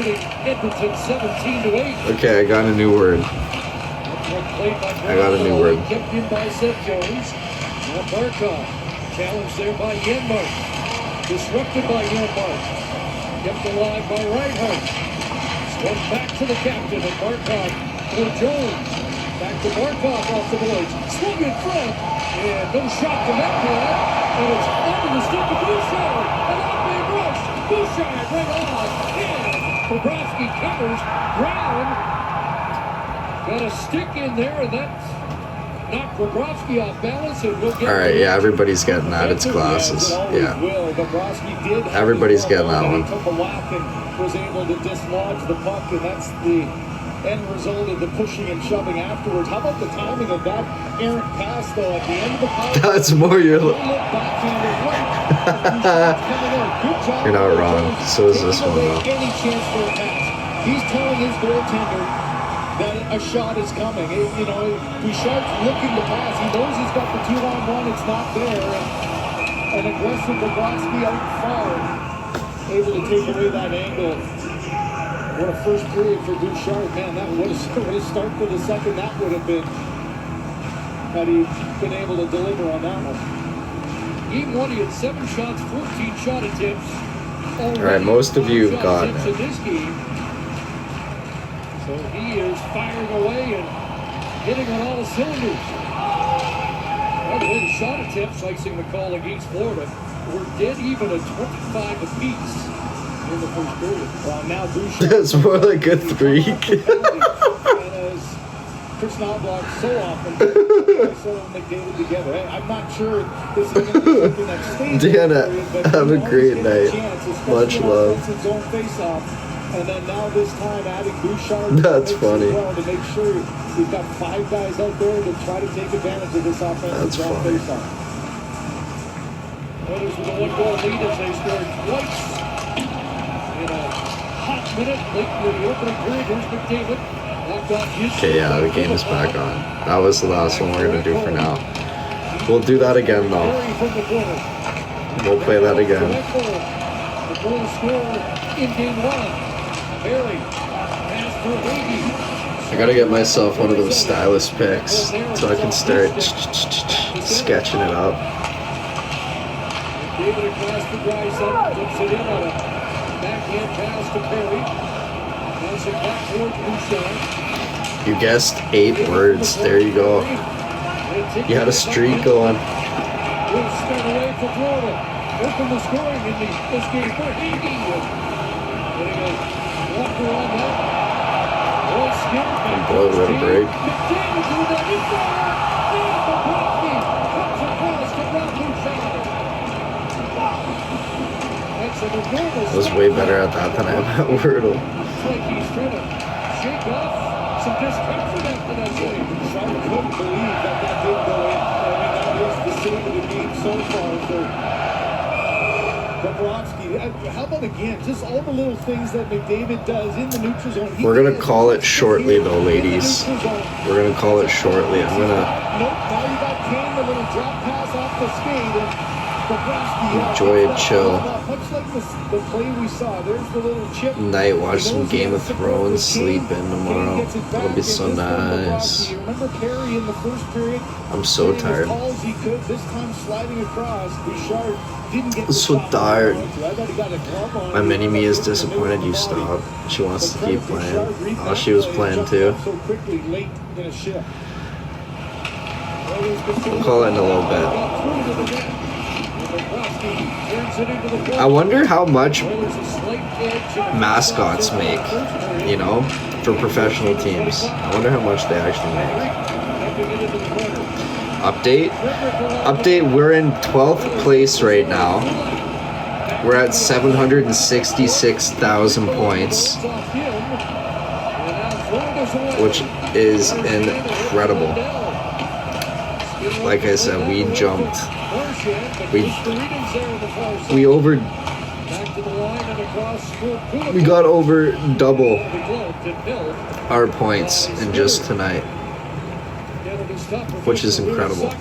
Okay, I got a new word. I got a new word. Kept in by Seth Jones. Now Barkov. Challenged there by Yenmark. Disrupted by Yenmark. Kept alive by Reinhardt. Swung back to the captain of Barkov for Jones. Back to Barkov off the boards. Swung in front. And no shot from that guy. And it's under the stick of Bouchard. And that big rush. Bouchard right on. And Bobrovsky covers. Brown got a stick in there, and that knocked Bobrovsky off balance. And we'll get Alright, yeah, everybody's getting that. It's glasses. Yeah. Everybody's getting that one. Took a whack and was able to dislodge the puck, and that's the end result of the pushing and shoving afterwards. How about the timing of that errant pass, though, at the end of the power? That's more your. You're not wrong. So is this one, though. Any chance for a pass. He's telling his goaltender that a shot is coming. You know, Bouchard's looking to pass. He knows he's got the 2-on-1. It's not there. And an aggressive Bobrovsky out far, able to take away that angle. What a first period for Bouchard. Man, that what a start for the second that would have been had he been able to deliver on that one. Game 1, he had 7 shots, 14 shot attempts. All right, most of you have gotten it. This game. So he is firing away and hitting on all cylinders. By the way, the shot attempts, like St. McCall against Florida, were dead even at 25 apiece in the first period. Well, now Bouchard. That's more like a 3. Chris Knobloch so often so McDavid together. I'm not sure this is going to be something that stays. Deanna, have a great night. Much love. And then now this time adding Bouchard. That's funny. Well to make sure we've got 5 guys out there to try to take advantage of this offensive That's funny. face-off. Oilers with a 1-goal lead as they scored twice in a hot minute late in the opening period. Here's McDavid. Okay, yeah, the game is back on. That was the last one we're going to do for now. We'll do that again, though. We'll play that again. The goal scored in game 1. Barry pass for Wavy. I gotta get myself one of those stylus picks so I can start sketching it up. David across the dry side, puts it in on a backhand pass to Perry. Pass it back towards Bouchard. You guessed 8 words. There you go. You had a streak going. Will start away for Florida. Open the scoring in this game for Hagee. Getting a walker on that. And boy, what a break. McDavid do that in there. And Bobrovsky comes across to Rob Bouchard. That's an enormous. I was way better at that than I am at Wordle. It's like he's trying to shake off some discomfort after that game. Bouchard couldn't believe that didn't go in. I mean, that is the same of the game so far for Bobrovsky. How about again, just all the little things that McDavid does in the neutral zone. We're gonna call it shortly, though, ladies. We're gonna call it shortly. I'm gonna. Nope, now you got Kane, the little drop pass off the skate, and Bobrovsky. Enjoy it, chill. Much like the play we saw. There's the little chip. Night, watch some Game of Thrones, sleep in tomorrow. It'll be so nice. Remember Perry in the first period? I'm so tired. He could this time sliding across. Bouchard didn't get I'm so tired. My mini-me is disappointed you stopped. She wants to keep playing. Oh, she was playing too. So quickly late in a shift. We'll call it in a little bit. I wonder how much mascots make, you know, for professional teams. I wonder how much they actually make. Update, we're in 12th place right now. We're at 766,000 points, which is incredible. Like I said, we jumped. We got over double our points in just tonight, which is incredible.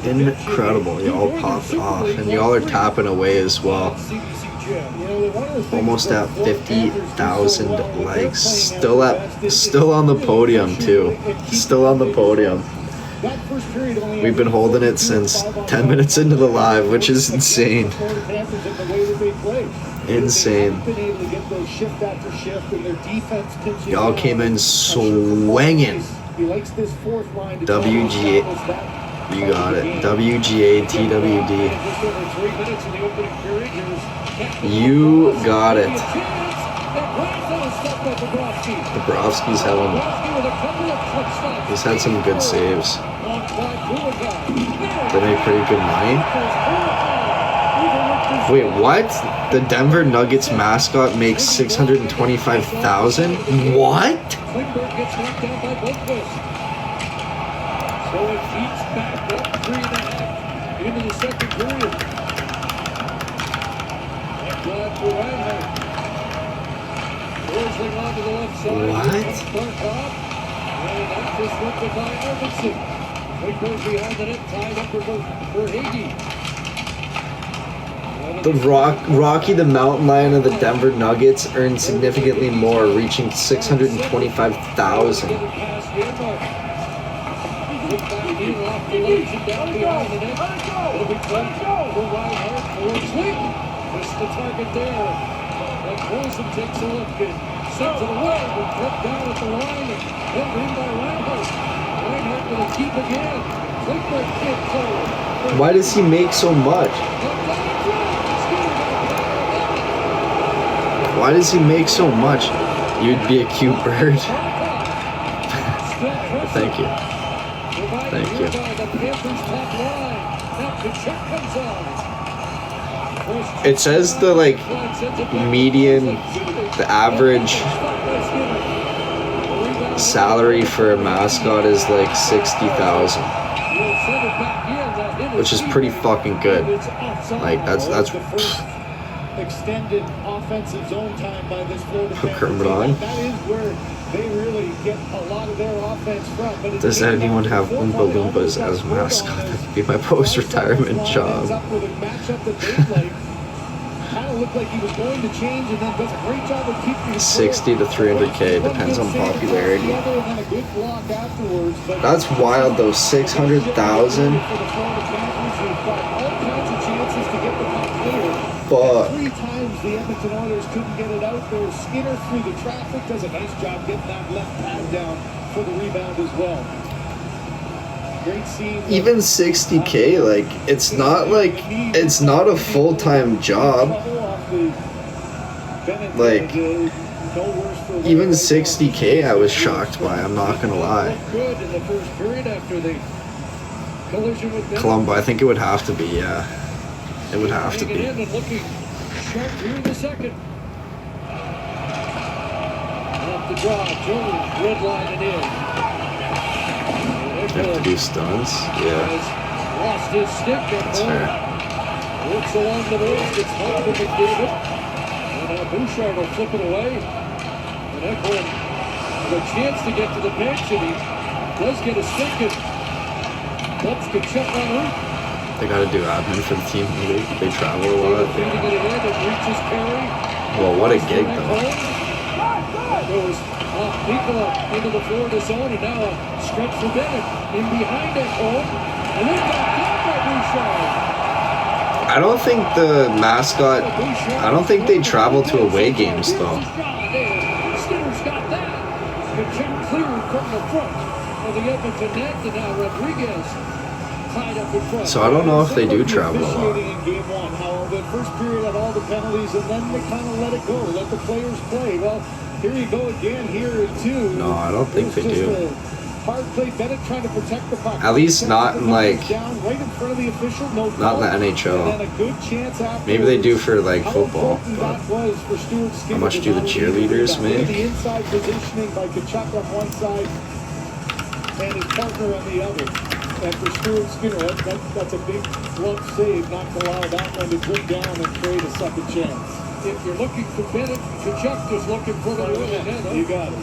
Incredible. Y'all popped off, and y'all are tapping away as well. Almost at 50,000 likes. Still on the podium too. Still on the podium. We've been holding it since 10 minutes into the live, which is insane. Insane. Y'all came in swinging. WGA, you got it. WGA TWD. You got it. Bobrovsky's he's had some good saves. They made pretty good money. Wait, what? The Denver Nuggets mascot makes $625,000? What? So it keeps back up 3.5 into the second period. That drive for Reinhardt. Forsling onto the left side. What? Barkov. And that disrupted by Arvidsson. Clippers behind the net, tied up for Hagee. The Rocky the Mountain Lion of the Denver Nuggets earned significantly more, reaching $625,000. Off the legs and down behind the net. It'll be close for Reinhardt. Forsling. Missed the target there. And Colson takes a look and sends it away. But kept down at the line and held in by Reinhardt. Reinhardt with a keep again. Klingberg can't forward. Why does he make so much? Why does he make so much? You'd be a cute bird. Thank you. Thank you. It says the median, the average salary for a mascot is like $60,000, which is pretty fucking good. Like that's extended offensive zone time by this Florida Kermit on. That is where they really get a lot of their offense from. But does anyone have Oompa Loompas as a mascot? That could be my post-retirement job. Looked like he was going to change and then does a great job of keeping 60 to 300K, depends on popularity. That's wild though, 600,000. Fuck. 3 times the Edmonton Oilers couldn't get it out there. Skinner through the traffic does a nice job getting that left pad down for the rebound as well. Great scene. Even 60K, like it's not a full-time job. Like even 60K I was shocked by, I'm not gonna lie. Columbo, I think it would have to be, yeah. It would have to be. They have to do stunts? Yeah. Lost his stick and that's fair. Works along the boards, gets hard for McDavid. And now Bouchard will flip it away. And Ekholm with a chance to get to the bench, and he does get a stick and bumps Kachuk on route. They gotta do admin for the team. They travel a lot. Well, what a gig though. Goes off Nikola into the Florida zone, and now a stretch for Bennett in behind Ekholm, and then back by Bouchard. I don't think the mascot, I don't think they travel to away games though. Skinner's got that. Kachuk cleared from the front, and of the Edmonton net, and now Rodriguez tied up in front. So I don't know if they do travel a lot. Officiating in game one, how the first period had all the penalties, and then they kind of let it go, let the players play. Well, here you go again here in two. No, I don't think they do. Hard play, Bennett trying to protect the puck. At least not in like, down right in front of the official, no not in the NHL. and then a good chance Maybe they do for like football, that but was for Stuart Skinner. how much do the cheerleaders The make? inside positioning by Kachuk on one side and his partner on the other. And for Stuart Skinner, that's a big glove save, not to allow that one to drip down and create a second chance. If you're looking for Bennett, Kachuk is looking for the net. You got it.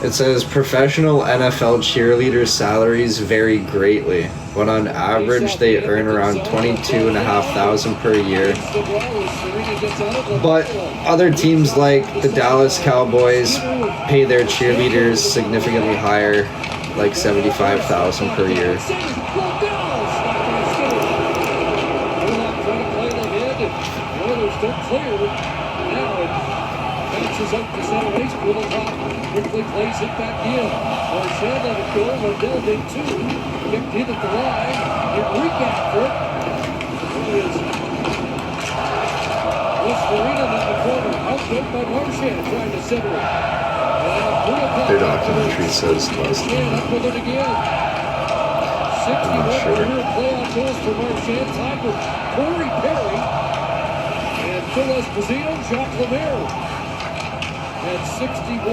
It says professional NFL cheerleaders' salaries vary greatly, but on average they earn around $22,500 per year. But other teams like the Dallas Cowboys pay their cheerleaders significantly higher, like $75,000 per year. Bounces up to center ice, little top, quickly plays it back in. Marchand let it go, Lundell did too. Kicked in at the line, Enrique after it. There is Farina in the corner, outdone by Marchand, trying to center it. Their documentary says less than that. Up with it again. 61 career playoff goals for Marchand, tied with Corey Perry. And Phil Esposito, Jacques Lemaire. At 61,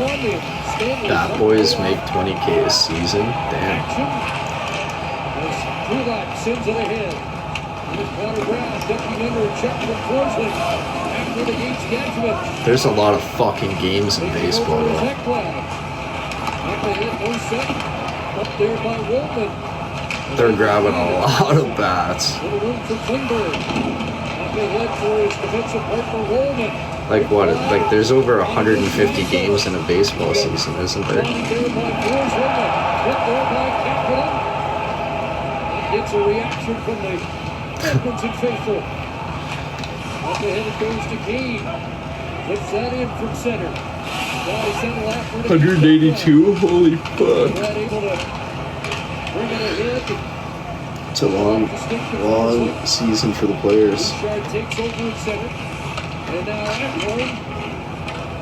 That boys make 20K a season. Damn. As Kulak sends it ahead. Here's Connor Brown ducking under a check from Forsling. After the game's Gadjevich. There's a lot of fucking games in baseball, though. Up ahead, Morset. Up there by Wolman. They're grabbing a lot of bats. Little room for Klingberg. Up ahead for his defensive partner, Wolman. Like what? Like there's over 150 games in a baseball season, isn't there? It's a reaction from the Edmonton faithful. Up ahead it goes to Kane. Flips that in from center. 182? Holy fuck. It's a long season for the players. Takes over in center. And now Ackroyd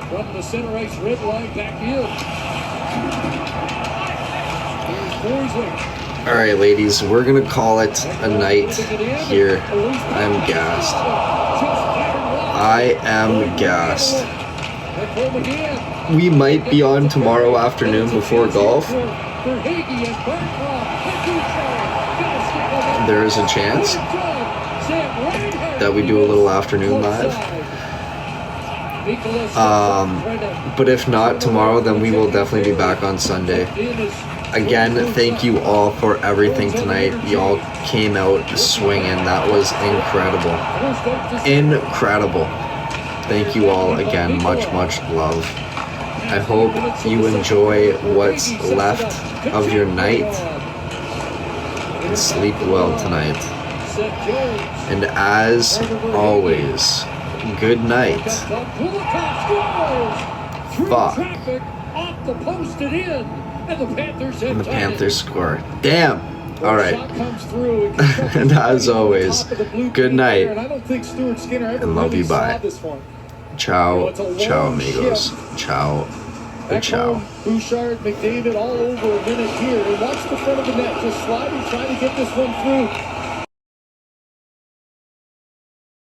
from the center ice red line back in. Here's Forsling. All right, ladies, we're gonna call it a night here. I'm gassed. I am gassed. We might be on tomorrow afternoon before golf. There is a chance that we do a little afternoon live. But if not tomorrow, then we will definitely be back on Sunday. Again, thank you all for everything tonight. Y'all came out swinging. That was incredible. Incredible. Thank you all again. Much, much love. I hope you enjoy what's left of your night and sleep well tonight. And as always, good night. Fuck. And the Panthers score. Damn. All right. And as always, good night. And love you. Bye. Ciao. Ciao, amigos. Ciao. Ciao. Bouchard, McDavid all over a minute here. And watch the front of the net. Just sliding, trying to get this one through.